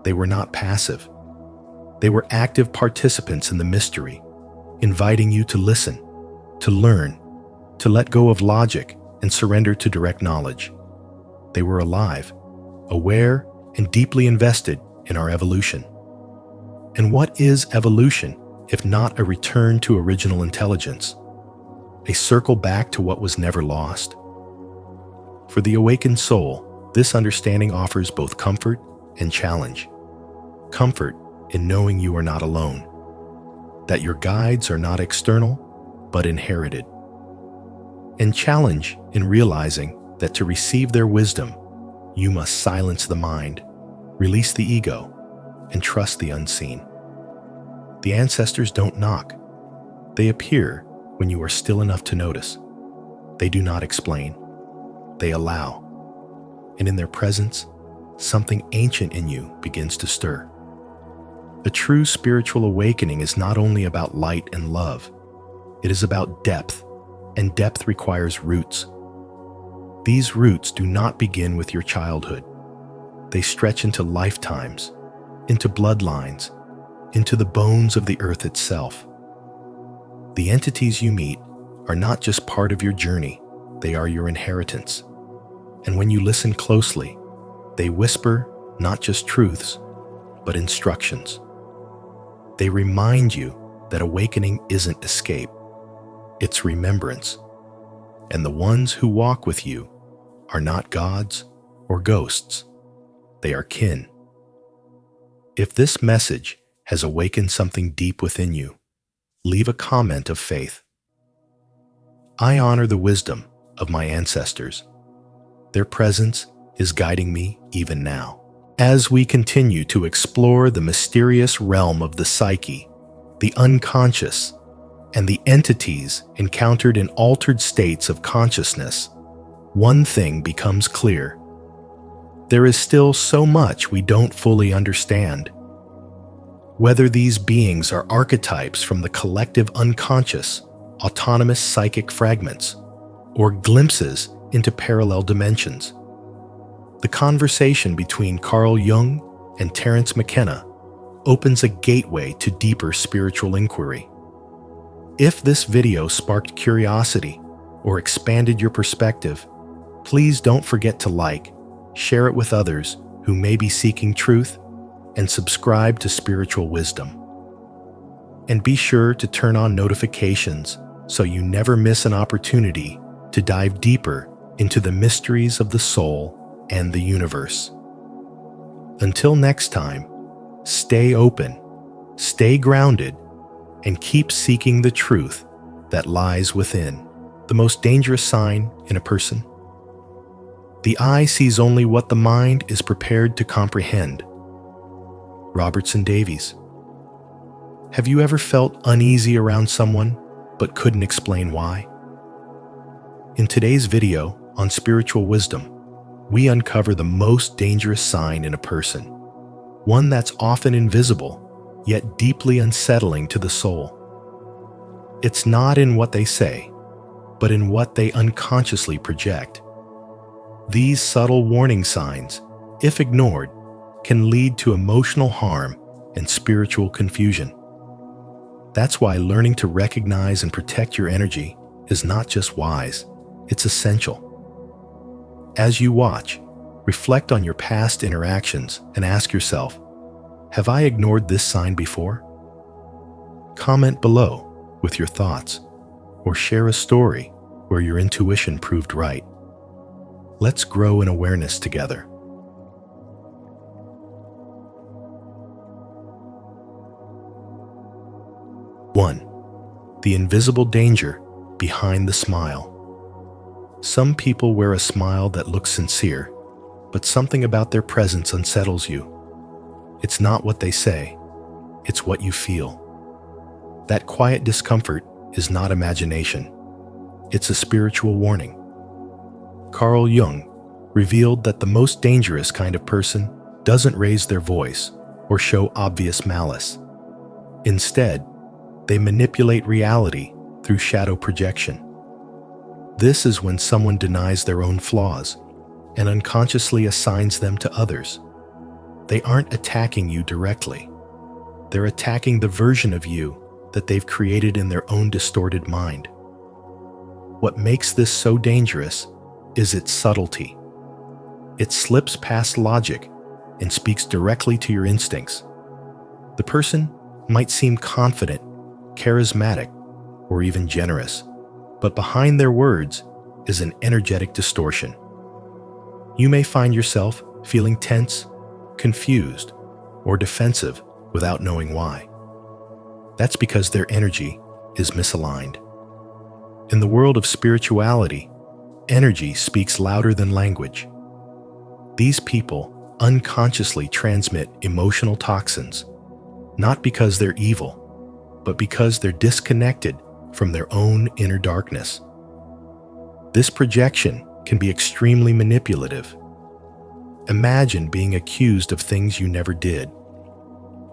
they were not passive. They were active participants in the mystery, inviting you to listen, to learn, to let go of logic and surrender to direct knowledge. They were alive, aware, and deeply invested in our evolution. And what is evolution if not a return to original intelligence, a circle back to what was never lost? For the awakened soul, this understanding offers both comfort and challenge. Comfort in knowing you are not alone, that your guides are not external, but inherited. And challenge in realizing that to receive their wisdom, you must silence the mind, release the ego, and trust the unseen. The ancestors don't knock. They appear when you are still enough to notice. They do not explain. They allow. And in their presence, something ancient in you begins to stir. A true spiritual awakening is not only about light and love. It is about depth, and depth requires roots. These roots do not begin with your childhood. They stretch into lifetimes, into bloodlines, into the bones of the earth itself. The entities you meet are not just part of your journey, they are your inheritance. And when you listen closely, they whisper not just truths, but instructions. They remind you that awakening isn't escape, it's remembrance. And the ones who walk with you are not gods or ghosts, they are kin. If this message has awakened something deep within you, leave a comment of faith. I honor the wisdom of my ancestors. Their presence is guiding me even now. As we continue to explore the mysterious realm of the psyche, the unconscious, and the entities encountered in altered states of consciousness, one thing becomes clear. There is still so much we don't fully understand. Whether these beings are archetypes from the collective unconscious, autonomous psychic fragments, or glimpses into parallel dimensions. The conversation between Jung and Terence McKenna opens a gateway to deeper spiritual inquiry. If this video sparked curiosity or expanded your perspective, please don't forget to like, share it with others who may be seeking truth, and subscribe to Spiritual Wisdom. And be sure to turn on notifications so you never miss an opportunity to dive deeper into the mysteries of the soul and the universe. Until next time, stay open, stay grounded, and keep seeking the truth that lies within. The most dangerous sign in a person? The eye sees only what the mind is prepared to comprehend. Robertson Davies. Have you ever felt uneasy around someone but couldn't explain why? In today's video on Spiritual Wisdom, we uncover the most dangerous sign in a person, one that's often invisible, yet deeply unsettling to the soul. It's not in what they say, but in what they unconsciously project. These subtle warning signs, if ignored, can lead to emotional harm and spiritual confusion. That's why learning to recognize and protect your energy is not just wise, it's essential. As you watch, reflect on your past interactions and ask yourself, have I ignored this sign before? Comment below with your thoughts, or share a story where your intuition proved right. Let's grow in awareness together. One, the invisible danger behind the smile. Some people wear a smile that looks sincere, but something about their presence unsettles you. It's not what they say, it's what you feel. That quiet discomfort is not imagination. It's a spiritual warning. Carl Jung revealed that the most dangerous kind of person doesn't raise their voice or show obvious malice. Instead, they manipulate reality through shadow projection. This is when someone denies their own flaws and unconsciously assigns them to others. They aren't attacking you directly. They're attacking the version of you that they've created in their own distorted mind. What makes this so dangerous is its subtlety. It slips past logic and speaks directly to your instincts. The person might seem confident, charismatic, or even generous, but behind their words is an energetic distortion. You may find yourself feeling tense, confused, or defensive without knowing why. That's because their energy is misaligned. In the world of spirituality, energy speaks louder than language. These people unconsciously transmit emotional toxins, not because they're evil, but because they're disconnected from their own inner darkness. This projection can be extremely manipulative. Imagine being accused of things you never did,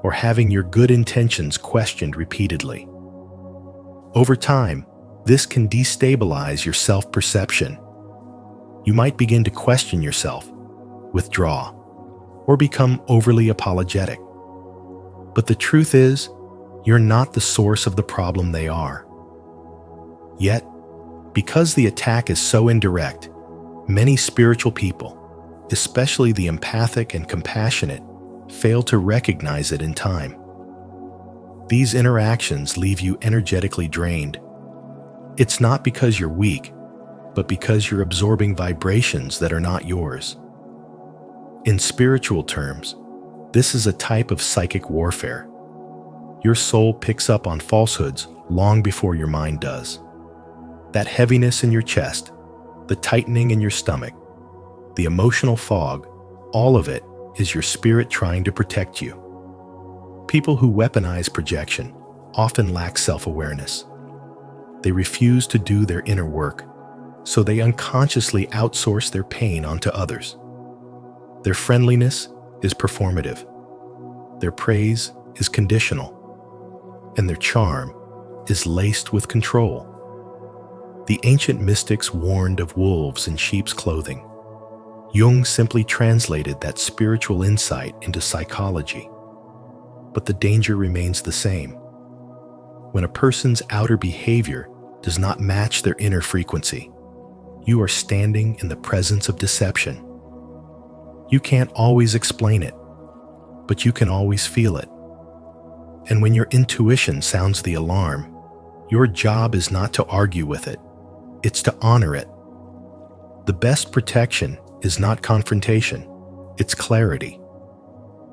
or having your good intentions questioned repeatedly. Over time, this can destabilize your self-perception. You might begin to question yourself, withdraw, or become overly apologetic. But the truth is, you're not the source of the problem they are. Yet, because the attack is so indirect, many spiritual people, especially the empathic and compassionate, fail to recognize it in time. These interactions leave you energetically drained. It's not because you're weak, but because you're absorbing vibrations that are not yours. In spiritual terms, this is a type of psychic warfare. Your soul picks up on falsehoods long before your mind does. That heaviness in your chest, the tightening in your stomach, the emotional fog, all of it is your spirit trying to protect you. People who weaponize projection often lack self-awareness. They refuse to do their inner work, so they unconsciously outsource their pain onto others. Their friendliness is performative. Their praise is conditional. And their charm is laced with control. The ancient mystics warned of wolves in sheep's clothing. Jung simply translated that spiritual insight into psychology. But the danger remains the same. When a person's outer behavior does not match their inner frequency, you are standing in the presence of deception. You can't always explain it, but you can always feel it. And when your intuition sounds the alarm, your job is not to argue with it, it's to honor it. The best protection is not confrontation, it's clarity.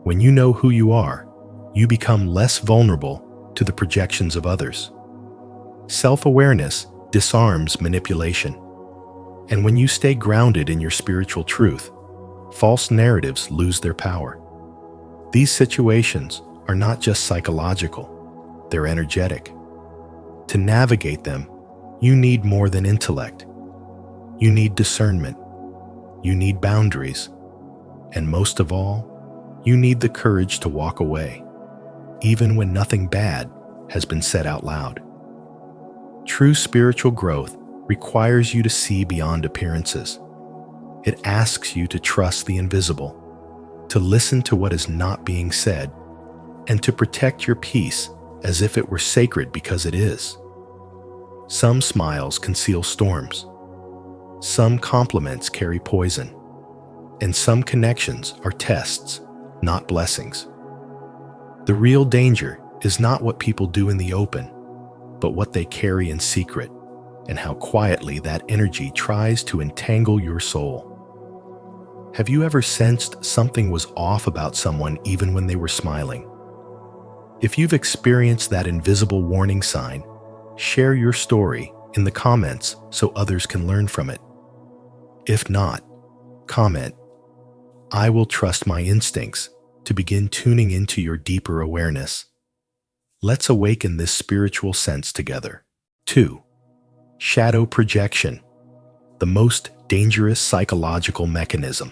When you know who you are, you become less vulnerable to the projections of others. Self-awareness disarms manipulation. And when you stay grounded in your spiritual truth, false narratives lose their power. These situations are not just psychological, they're energetic. To navigate them, you need more than intellect. You need discernment. You need boundaries. And most of all, you need the courage to walk away, even when nothing bad has been said out loud. True spiritual growth requires you to see beyond appearances. It asks you to trust the invisible, to listen to what is not being said, and to protect your peace as if it were sacred because it is. Some smiles conceal storms. Some compliments carry poison. And some connections are tests, not blessings. The real danger is not what people do in the open, but what they carry in secret, and how quietly that energy tries to entangle your soul. Have you ever sensed something was off about someone even when they were smiling? If you've experienced that invisible warning sign, share your story in the comments so others can learn from it. If not, comment, "I will trust my instincts to begin tuning into your deeper awareness." Let's awaken this spiritual sense together. 2. Shadow projection, the most dangerous psychological mechanism.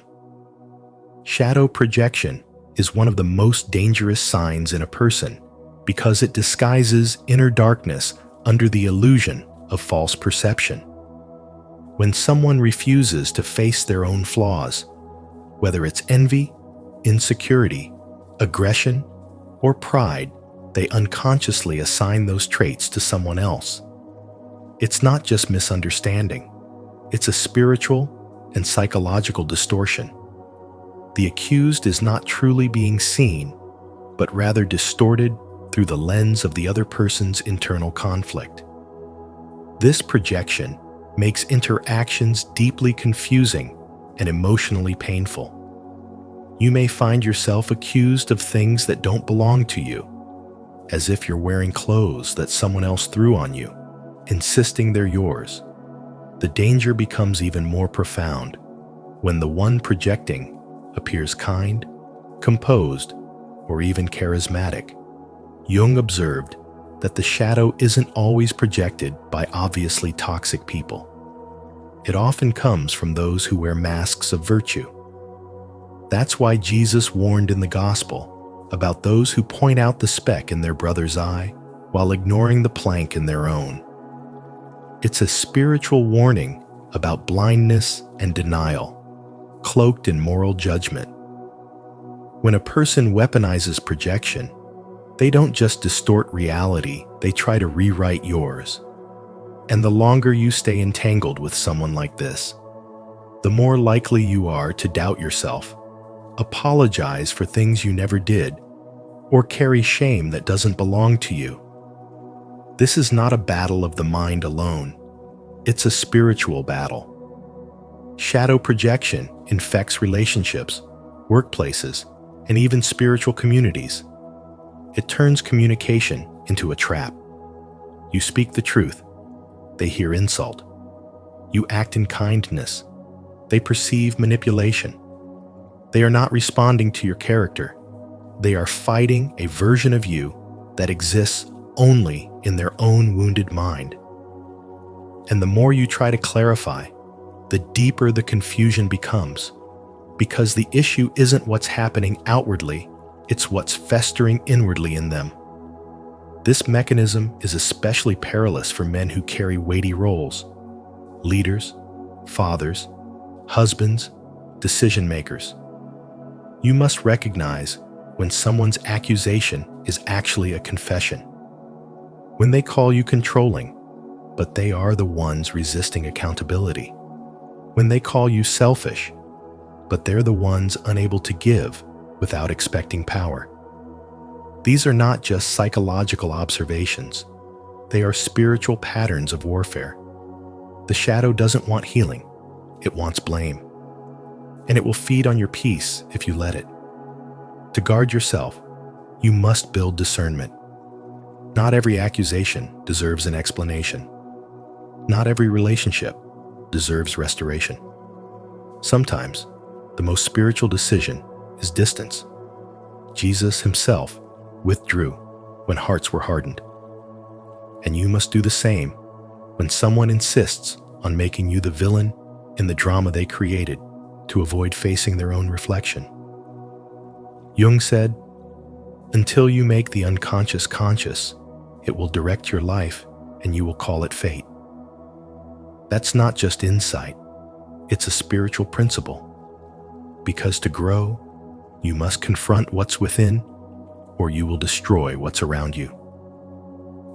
Shadow projection is one of the most dangerous signs in a person because it disguises inner darkness under the illusion of false perception. When someone refuses to face their own flaws, whether it's envy, insecurity, aggression, or pride, they unconsciously assign those traits to someone else. It's not just misunderstanding, it's a spiritual and psychological distortion. The accused is not truly being seen, but rather distorted through the lens of the other person's internal conflict. This projection makes interactions deeply confusing and emotionally painful. You may find yourself accused of things that don't belong to you, as if you're wearing clothes that someone else threw on you, insisting they're yours. The danger becomes even more profound when the one projecting appears kind, composed, or even charismatic. Jung observed that the shadow isn't always projected by obviously toxic people. It often comes from those who wear masks of virtue. That's why Jesus warned in the Gospel about those who point out the speck in their brother's eye while ignoring the plank in their own. It's a spiritual warning about blindness and denial, cloaked in moral judgment. When a person weaponizes projection, they don't just distort reality, they try to rewrite yours. And the longer you stay entangled with someone like this, the more likely you are to doubt yourself, apologize for things you never did, or carry shame that doesn't belong to you. This is not a battle of the mind alone. It's a spiritual battle. Shadow projection infects relationships, workplaces, and even spiritual communities. It turns communication into a trap. You speak the truth, they hear insult. You act in kindness, they perceive manipulation. They are not responding to your character. They are fighting a version of you that exists only in their own wounded mind. And the more you try to clarify, the deeper the confusion becomes, because the issue isn't what's happening outwardly, it's what's festering inwardly in them. This mechanism is especially perilous for men who carry weighty roles: leaders, fathers, husbands, decision makers. You must recognize when someone's accusation is actually a confession. When they call you controlling, but they are the ones resisting accountability. When they call you selfish, but they're the ones unable to give without expecting power. These are not just psychological observations. They are spiritual patterns of warfare. The shadow doesn't want healing. It wants blame. And it will feed on your peace if you let it. To guard yourself, you must build discernment. Not every accusation deserves an explanation. Not every relationship deserves restoration. Sometimes, the most spiritual decision is distance. Jesus himself withdrew when hearts were hardened. And you must do the same when someone insists on making you the villain in the drama they created to avoid facing their own reflection. Jung said, "Until you make the unconscious conscious, it will direct your life and you will call it fate." That's not just insight, it's a spiritual principle. Because to grow, you must confront what's within, or you will destroy what's around you.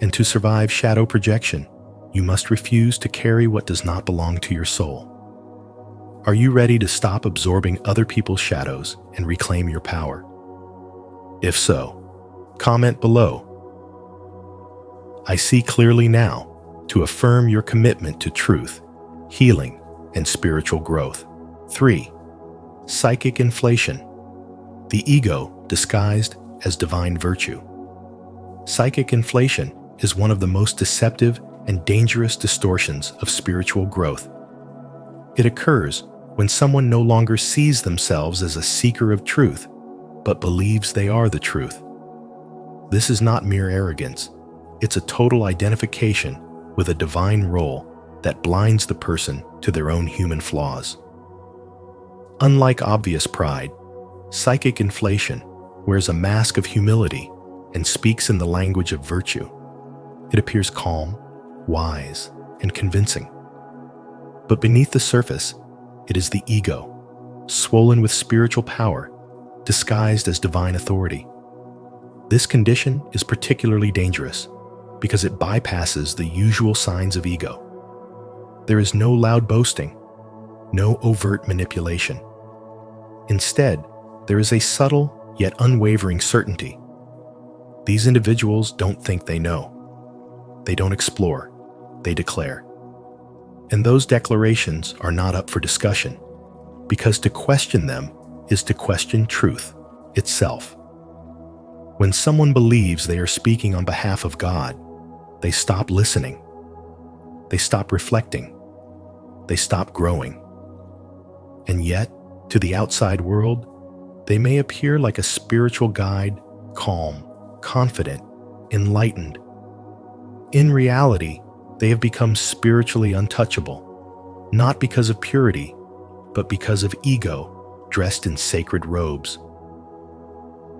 And to survive shadow projection, you must refuse to carry what does not belong to your soul. Are you ready to stop absorbing other people's shadows and reclaim your power? If so, comment below. I see clearly now to affirm your commitment to truth, healing, and spiritual growth. 3. Psychic inflation. The ego disguised as divine virtue. Psychic inflation is one of the most deceptive and dangerous distortions of spiritual growth. It occurs when someone no longer sees themselves as a seeker of truth, but believes they are the truth. This is not mere arrogance. It's a total identification with a divine role that blinds the person to their own human flaws. Unlike obvious pride, psychic inflation wears a mask of humility and speaks in the language of virtue. It appears calm, wise, and convincing. But beneath the surface, it is the ego, swollen with spiritual power, disguised as divine authority. This condition is particularly dangerous because it bypasses the usual signs of ego. There is no loud boasting, no overt manipulation. Instead, there is a subtle yet unwavering certainty. These individuals don't think they know. They don't explore, they declare. And those declarations are not up for discussion. because to question them is to question truth itself. When someone believes they are speaking on behalf of God, they stop listening. They stop reflecting. They stop growing. And yet, to the outside world, they may appear like a spiritual guide, calm, confident, enlightened. In reality, they have become spiritually untouchable, not because of purity, but because of ego dressed in sacred robes.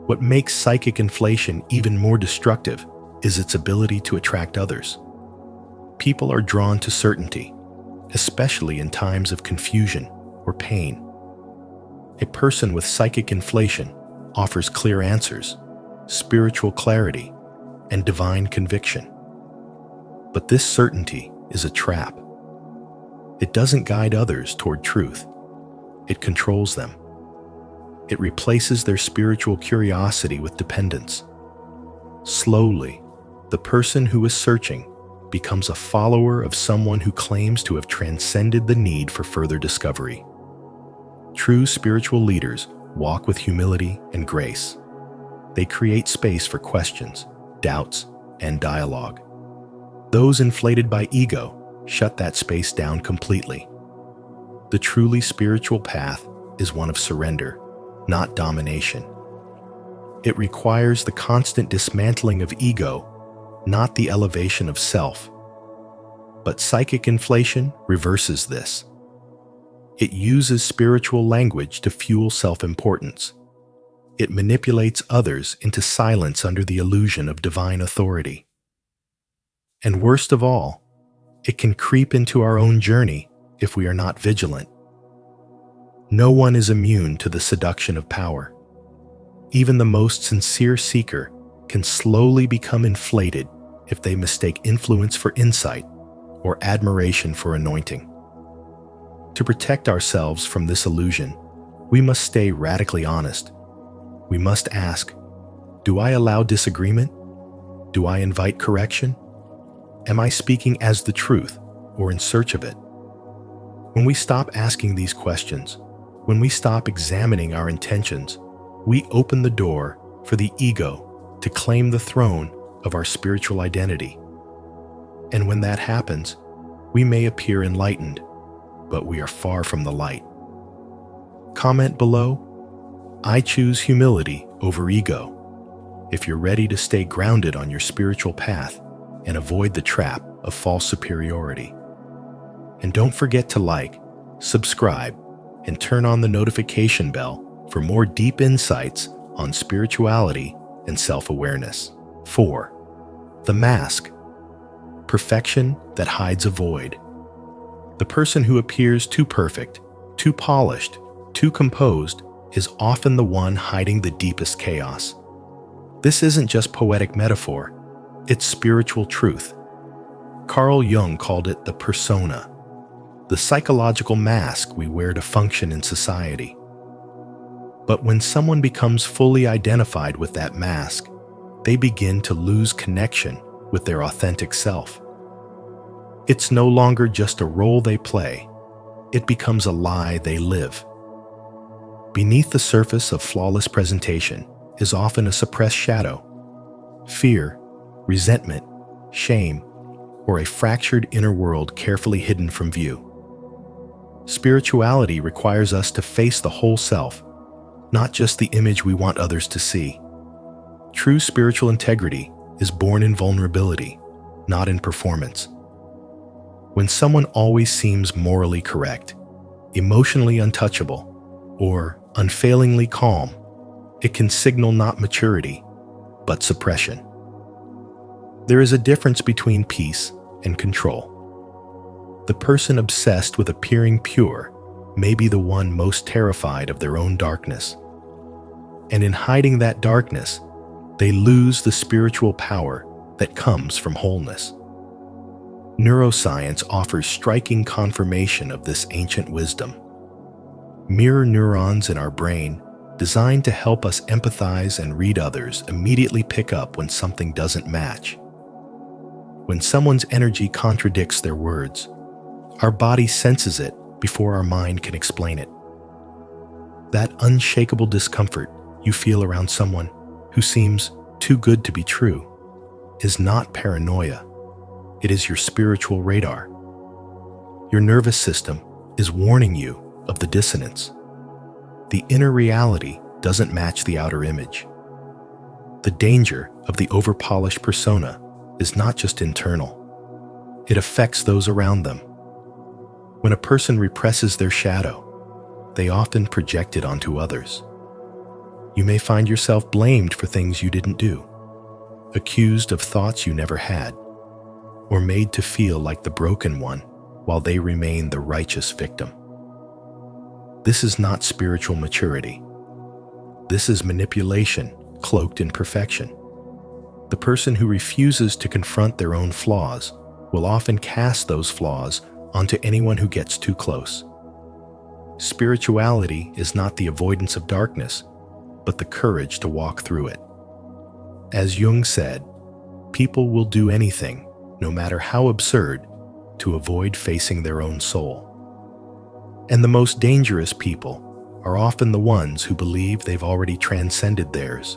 What makes psychic inflation even more destructive is its ability to attract others. People are drawn to certainty, especially in times of confusion or pain. A person with psychic inflation offers clear answers, spiritual clarity, and divine conviction. But this certainty is a trap. It doesn't guide others toward truth. It controls them. It replaces their spiritual curiosity with dependence. Slowly, the person who is searching becomes a follower of someone who claims to have transcended the need for further discovery. True spiritual leaders walk with humility and grace. They create space for questions, doubts, and dialogue. Those inflated by ego shut that space down completely. The truly spiritual path is one of surrender, not domination. It requires the constant dismantling of ego, not the elevation of self. But psychic inflation reverses this. It uses spiritual language to fuel self-importance. It manipulates others into silence under the illusion of divine authority. And worst of all, it can creep into our own journey if we are not vigilant. No one is immune to the seduction of power. Even the most sincere seeker can slowly become inflated if they mistake influence for insight or admiration for anointing. To protect ourselves from this illusion, we must stay radically honest. We must ask, do I allow disagreement? Do I invite correction? Am I speaking as the truth or in search of it? When we stop asking these questions, when we stop examining our intentions, we open the door for the ego to claim the throne of our spiritual identity. And when that happens, we may appear enlightened, but we are far from the light. Comment below, I choose humility over ego, if you're ready to stay grounded on your spiritual path and avoid the trap of false superiority. And don't forget to like, subscribe, and turn on the notification bell for more deep insights on spirituality and self-awareness. 4. The mask. Perfection that hides a void. The person who appears too perfect, too polished, too composed is often the one hiding the deepest chaos. This isn't just poetic metaphor, it's spiritual truth. Carl Jung called it the persona, the psychological mask we wear to function in society. But when someone becomes fully identified with that mask, they begin to lose connection with their authentic self. It's no longer just a role they play, it becomes a lie they live. Beneath the surface of flawless presentation is often a suppressed shadow, fear, resentment, shame, or a fractured inner world carefully hidden from view. Spirituality requires us to face the whole self, not just the image we want others to see. True spiritual integrity is born in vulnerability, not in performance. When someone always seems morally correct, emotionally untouchable, or unfailingly calm, it can signal not maturity, but suppression. There is a difference between peace and control. The person obsessed with appearing pure may be the one most terrified of their own darkness. And in hiding that darkness, they lose the spiritual power that comes from wholeness. Neuroscience offers striking confirmation of this ancient wisdom. Mirror neurons in our brain, designed to help us empathize and read others, immediately pick up when something doesn't match. When someone's energy contradicts their words, our body senses it before our mind can explain it. That unshakable discomfort you feel around someone who seems too good to be true is not paranoia. It is your spiritual radar. Your nervous system is warning you of the dissonance. The inner reality doesn't match the outer image. The danger of the overpolished persona is not just internal. It affects those around them. When a person represses their shadow, they often project it onto others. You may find yourself blamed for things you didn't do, accused of thoughts you never had, or made to feel like the broken one while they remain the righteous victim. This is not spiritual maturity. This is manipulation cloaked in perfection. The person who refuses to confront their own flaws will often cast those flaws onto anyone who gets too close. Spirituality is not the avoidance of darkness, but the courage to walk through it. As Jung said, people will do anything, no matter how absurd, to avoid facing their own soul. And the most dangerous people are often the ones who believe they've already transcended theirs.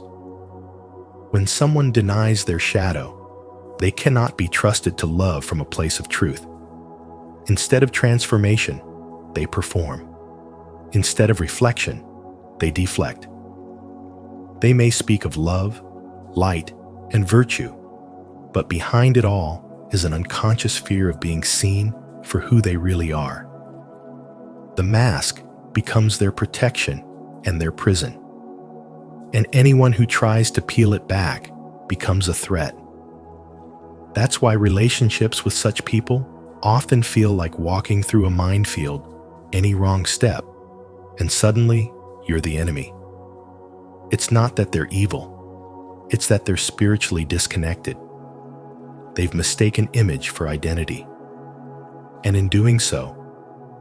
When someone denies their shadow, they cannot be trusted to love from a place of truth. Instead of transformation, they perform. Instead of reflection, they deflect. They may speak of love, light, and virtue, but behind it all is an unconscious fear of being seen for who they really are. The mask becomes their protection and their prison, and anyone who tries to peel it back becomes a threat. That's why relationships with such people often feel like walking through a minefield. Any wrong step, and suddenly you're the enemy. It's not that they're evil, it's that they're spiritually disconnected. They've mistaken image for identity, and in doing so,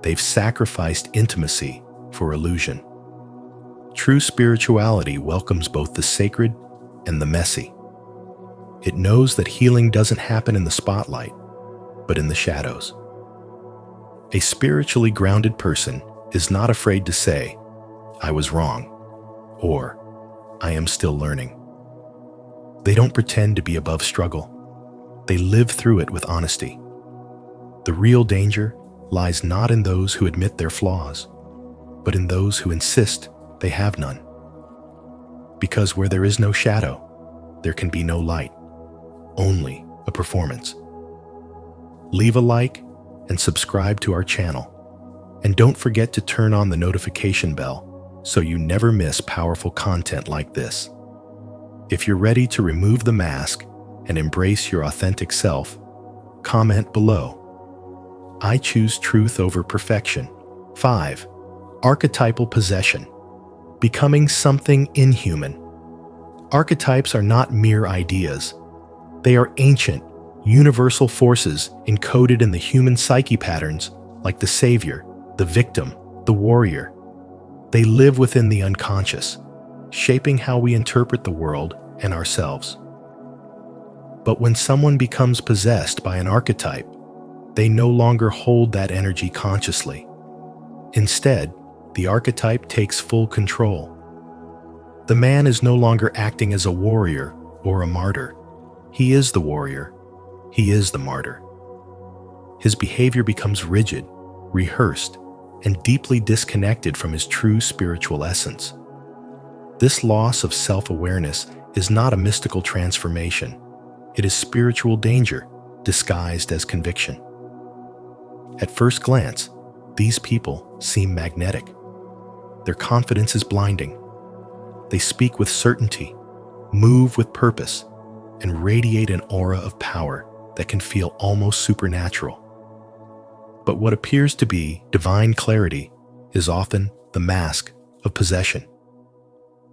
they've sacrificed intimacy for illusion. True spirituality welcomes both the sacred and the messy. It knows that healing doesn't happen in the spotlight, but in the shadows. A spiritually grounded person is not afraid to say, "I was wrong," or "I am still learning." They don't pretend to be above struggle. They live through it with honesty. The real danger lies not in those who admit their flaws, but in those who insist they have none. Because where there is no shadow, there can be no light, only a performance. Leave a like and subscribe to our channel. And don't forget to turn on the notification bell so you never miss powerful content like this. If you're ready to remove the mask and embrace your authentic self, comment below. I choose truth over perfection. 5. Archetypal possession. Becoming something inhuman. Archetypes are not mere ideas. They are ancient, universal forces encoded in the human psyche patterns like the savior, the victim, the warrior. They live within the unconscious, shaping how we interpret the world and ourselves. But when someone becomes possessed by an archetype, they no longer hold that energy consciously. Instead, the archetype takes full control. The man is no longer acting as a warrior or a martyr. He is the warrior. He is the martyr. His behavior becomes rigid, rehearsed, and deeply disconnected from his true spiritual essence. This loss of self-awareness is not a mystical transformation. It is spiritual danger disguised as conviction. At first glance, these people seem magnetic. Their confidence is blinding. They speak with certainty, move with purpose, and radiate an aura of power that can feel almost supernatural. But what appears to be divine clarity is often the mask of possession.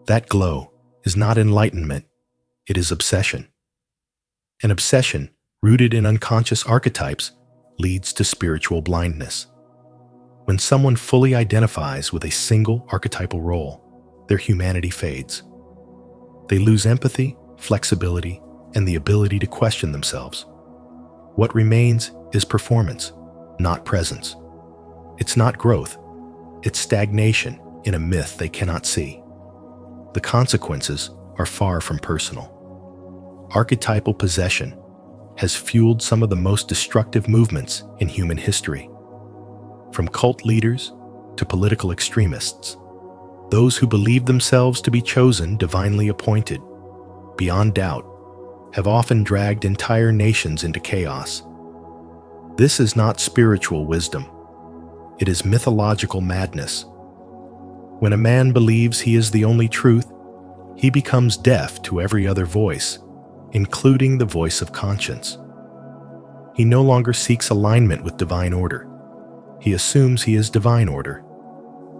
That glow is not enlightenment, it is obsession. An obsession rooted in unconscious archetypes leads to spiritual blindness. When someone fully identifies with a single archetypal role, their humanity fades. They lose empathy, flexibility, and the ability to question themselves. What remains is performance, not presence. It's not growth, it's stagnation in a myth they cannot see. The consequences are far from personal. Archetypal possession has fueled some of the most destructive movements in human history. From cult leaders to political extremists, those who believe themselves to be chosen, divinely appointed, beyond doubt, have often dragged entire nations into chaos. This is not spiritual wisdom. It is mythological madness. When a man believes he is the only truth, he becomes deaf to every other voice, including the voice of conscience. He no longer seeks alignment with divine order. He assumes he is divine order,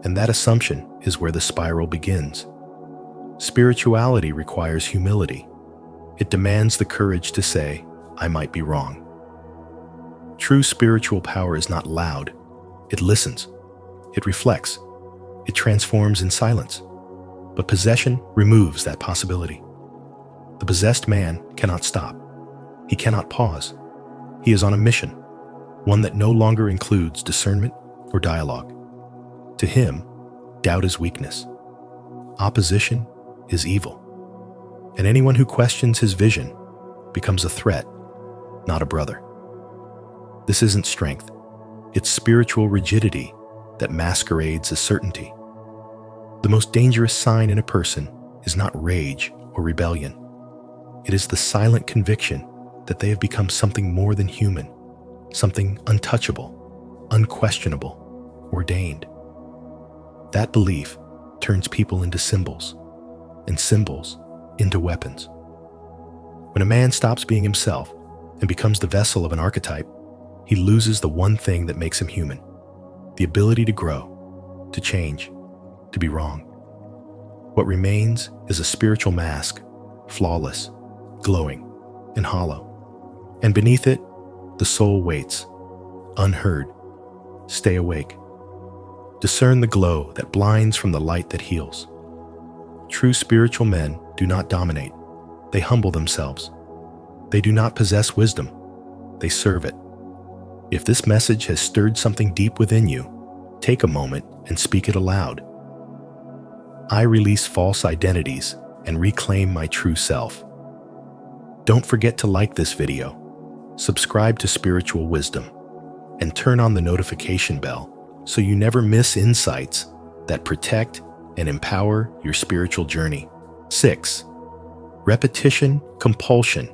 and that assumption is where the spiral begins. Spirituality requires humility. It demands the courage to say, "I might be wrong." True spiritual power is not loud. It listens. It reflects. It transforms in silence. But possession removes that possibility. The possessed man cannot stop. He cannot pause. He is on a mission, one that no longer includes discernment or dialogue. To him, doubt is weakness. Opposition is evil. And anyone who questions his vision becomes a threat, not a brother. This isn't strength. It's spiritual rigidity that masquerades as certainty. The most dangerous sign in a person is not rage or rebellion. It is the silent conviction that they have become something more than human, something untouchable, unquestionable, ordained. That belief turns people into symbols, and symbols into weapons. When a man stops being himself and becomes the vessel of an archetype, he loses the one thing that makes him human: the ability to grow, to change, to be wrong. What remains is a spiritual mask, flawless, glowing, and hollow. And beneath it, the soul waits, unheard. Stay awake. Discern the glow that blinds from the light that heals. True spiritual men do not dominate. They humble themselves. They do not possess wisdom. They serve it. If this message has stirred something deep within you, take a moment and speak it aloud. I release false identities and reclaim my true self. Don't forget to like this video, subscribe to Spiritual Wisdom, and turn on the notification bell so you never miss insights that protect and empower your spiritual journey. 6. Repetition, compulsion,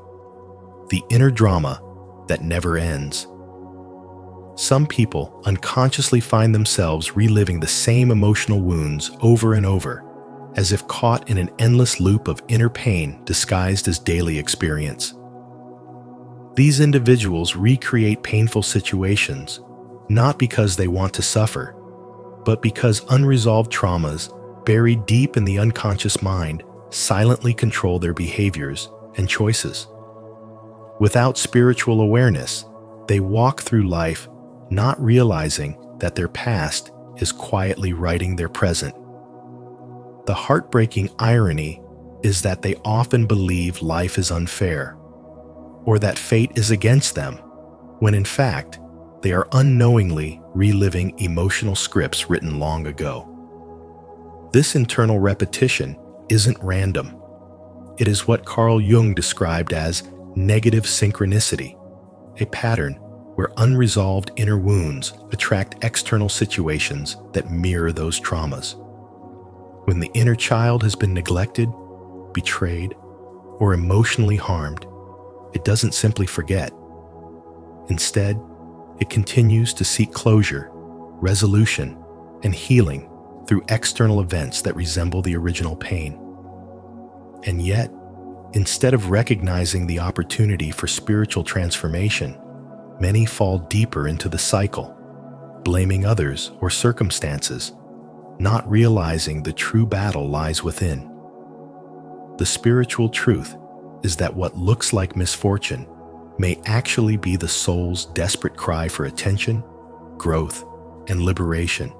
the inner drama that never ends. Some people unconsciously find themselves reliving the same emotional wounds over and over, as if caught in an endless loop of inner pain disguised as daily experience. These individuals recreate painful situations, not because they want to suffer, but because unresolved traumas buried deep in the unconscious mind silently control their behaviors and choices. Without spiritual awareness, they walk through life not realizing that their past is quietly writing their present. The heartbreaking irony is that they often believe life is unfair, or that fate is against them, when in fact, they are unknowingly reliving emotional scripts written long ago. This internal repetition isn't random. It is what Carl Jung described as negative synchronicity, a pattern where unresolved inner wounds attract external situations that mirror those traumas. When the inner child has been neglected, betrayed, or emotionally harmed, it doesn't simply forget. Instead, it continues to seek closure, resolution, and healing through external events that resemble the original pain. And yet, instead of recognizing the opportunity for spiritual transformation, many fall deeper into the cycle, blaming others or circumstances, not realizing the true battle lies within. The spiritual truth is that what looks like misfortune may actually be the soul's desperate cry for attention, growth, and liberation.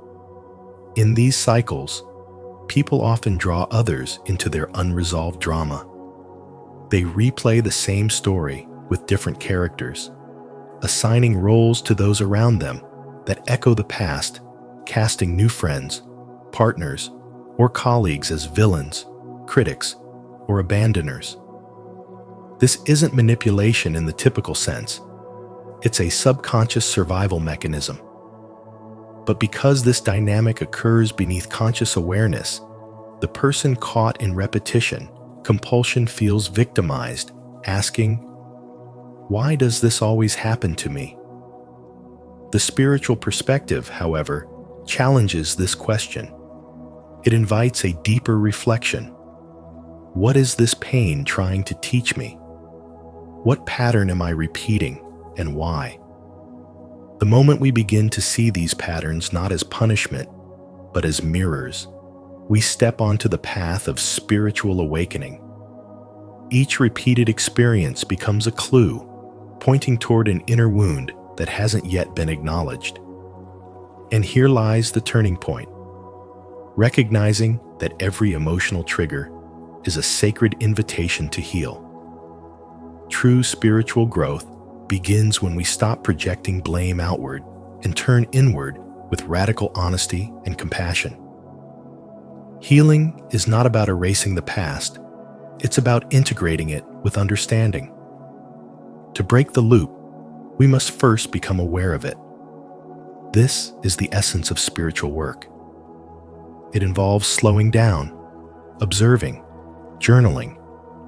In these cycles, people often draw others into their unresolved drama. They replay the same story with different characters, assigning roles to those around them that echo the past, casting new friends, partners, or colleagues as villains, critics, or abandoners. This isn't manipulation in the typical sense. It's a subconscious survival mechanism. But because this dynamic occurs beneath conscious awareness, the person caught in repetition, compulsion feels victimized, asking, "Why does this always happen to me?" The spiritual perspective, however, challenges this question. It invites a deeper reflection. What is this pain trying to teach me? What pattern am I repeating, and why? The moment we begin to see these patterns not as punishment, but as mirrors, we step onto the path of spiritual awakening. Each repeated experience becomes a clue, pointing toward an inner wound that hasn't yet been acknowledged. And here lies the turning point. Recognizing that every emotional trigger is a sacred invitation to heal. True spiritual growth begins when we stop projecting blame outward and turn inward with radical honesty and compassion. Healing is not about erasing the past, it's about integrating it with understanding. To break the loop, we must first become aware of it. This is the essence of spiritual work. It involves slowing down, observing, journaling,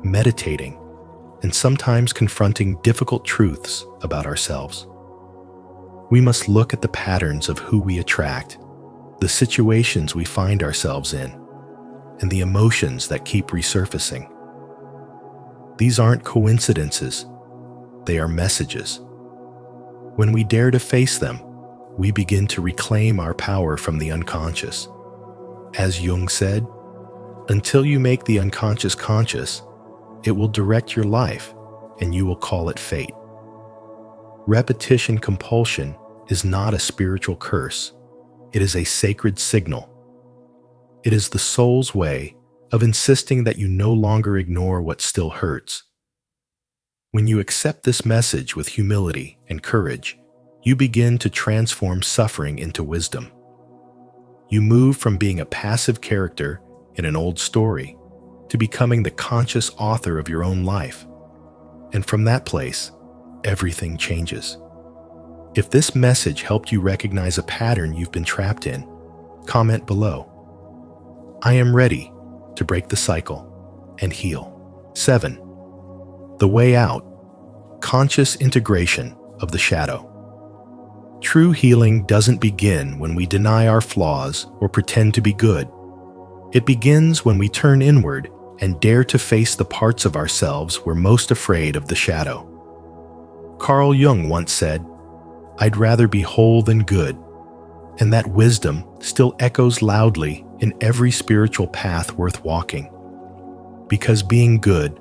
meditating, and sometimes confronting difficult truths about ourselves. We must look at the patterns of who we attract, the situations we find ourselves in, and the emotions that keep resurfacing. These aren't coincidences, they are messages. When we dare to face them, we begin to reclaim our power from the unconscious. As Jung said, until you make the unconscious conscious, it will direct your life, and you will call it fate. Repetition compulsion is not a spiritual curse. It is a sacred signal. It is the soul's way of insisting that you no longer ignore what still hurts. When you accept this message with humility and courage, you begin to transform suffering into wisdom. You move from being a passive character in an old story to becoming the conscious author of your own life. And from that place, everything changes. If this message helped you recognize a pattern you've been trapped in, comment below. I am ready to break the cycle and heal. 7. The way out. Conscious integration of the shadow. True healing doesn't begin when we deny our flaws or pretend to be good. It begins when we turn inward and dare to face the parts of ourselves we're most afraid of the shadow. Carl Jung once said, "I'd rather be whole than good," and that wisdom still echoes loudly in every spiritual path worth walking. Because being good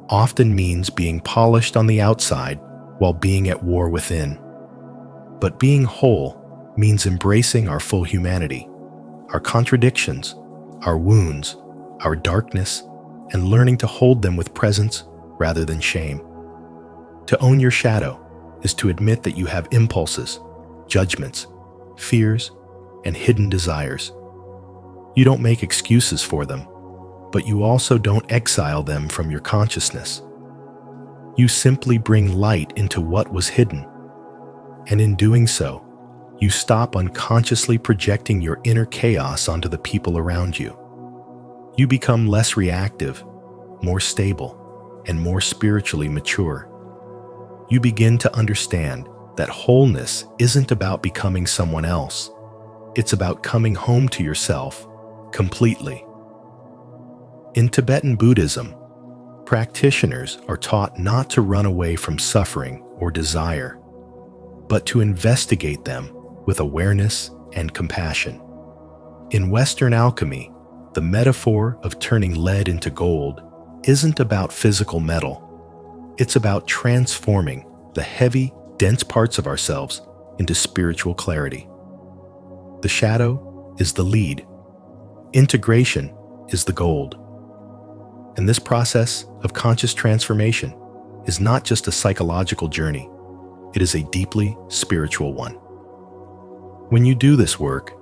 often means being polished on the outside while being at war within. But being whole means embracing our full humanity, our contradictions, our wounds, our darkness, and learning to hold them with presence rather than shame. To own your shadow is to admit that you have impulses, judgments, fears, and hidden desires. You don't make excuses for them, but you also don't exile them from your consciousness. You simply bring light into what was hidden. And in doing so, you stop unconsciously projecting your inner chaos onto the people around you. You become less reactive, more stable, and more spiritually mature. You begin to understand that wholeness isn't about becoming someone else. It's about coming home to yourself completely. In Tibetan Buddhism, practitioners are taught not to run away from suffering or desire, but to investigate them with awareness and compassion. In Western alchemy, the metaphor of turning lead into gold isn't about physical metal. It's about transforming the heavy, dense parts of ourselves into spiritual clarity. The shadow is the lead. Integration is the gold. And this process of conscious transformation is not just a psychological journey. It is a deeply spiritual one. When you do this work,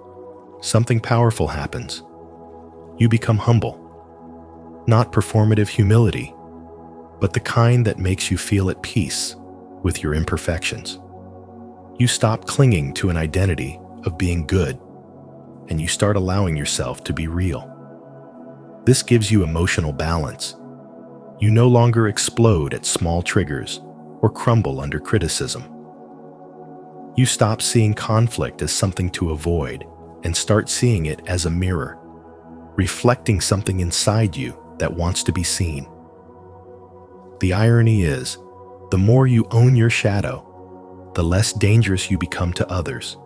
something powerful happens. You become humble. Not performative humility, but the kind that makes you feel at peace with your imperfections. You stop clinging to an identity of being good, and you start allowing yourself to be real. This gives you emotional balance. You no longer explode at small triggers or crumble under criticism. You stop seeing conflict as something to avoid and start seeing it as a mirror, reflecting something inside you that wants to be seen. The irony is, the more you own your shadow, the less dangerous you become to others.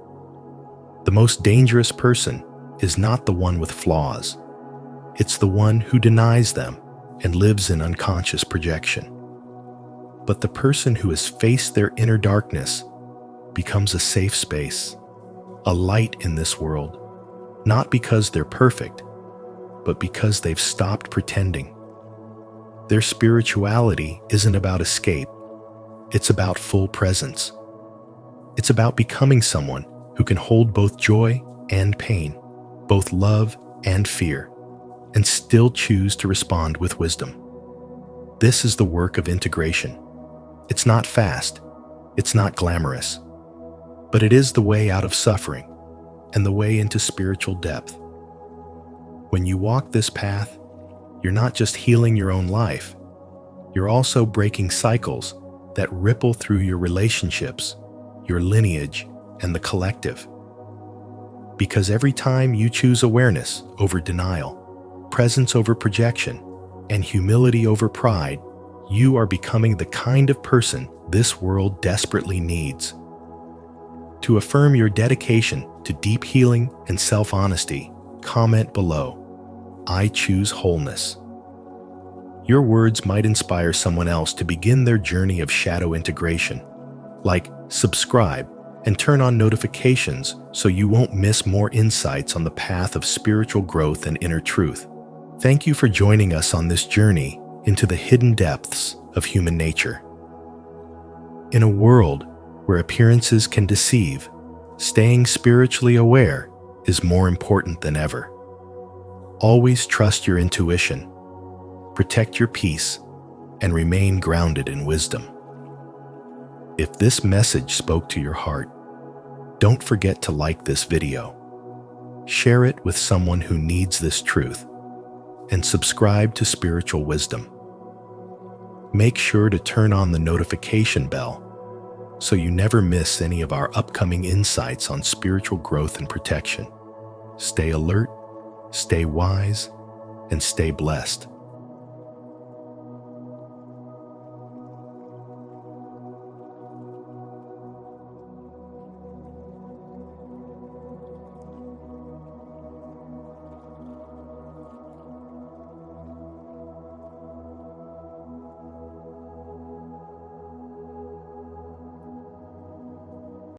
The most dangerous person is not the one with flaws. It's the one who denies them and lives in unconscious projection. But the person who has faced their inner darkness becomes a safe space, a light in this world, not because they're perfect, but because they've stopped pretending. Their spirituality isn't about escape. It's about full presence. It's about becoming someone who can hold both joy and pain, both love and fear, and still choose to respond with wisdom. This is the work of integration. It's not fast, it's not glamorous, but it is the way out of suffering and the way into spiritual depth. When you walk this path, you're not just healing your own life, you're also breaking cycles that ripple through your relationships, your lineage, and the collective. Because every time you choose awareness over denial, presence over projection, and humility over pride, you are becoming the kind of person this world desperately needs. To affirm your dedication to deep healing and self-honesty, comment below, "I choose wholeness." Your words might inspire someone else to begin their journey of shadow integration. Like, subscribe and turn on notifications so you won't miss more insights on the path of spiritual growth and inner truth. Thank you for joining us on this journey into the hidden depths of human nature. In a world where appearances can deceive, staying spiritually aware is more important than ever. Always trust your intuition, protect your peace, and remain grounded in wisdom. If this message spoke to your heart, don't forget to like this video, share it with someone who needs this truth, and subscribe to Spiritual Wisdom. Make sure to turn on the notification bell so you never miss any of our upcoming insights on spiritual growth and protection. Stay alert, stay wise, and stay blessed.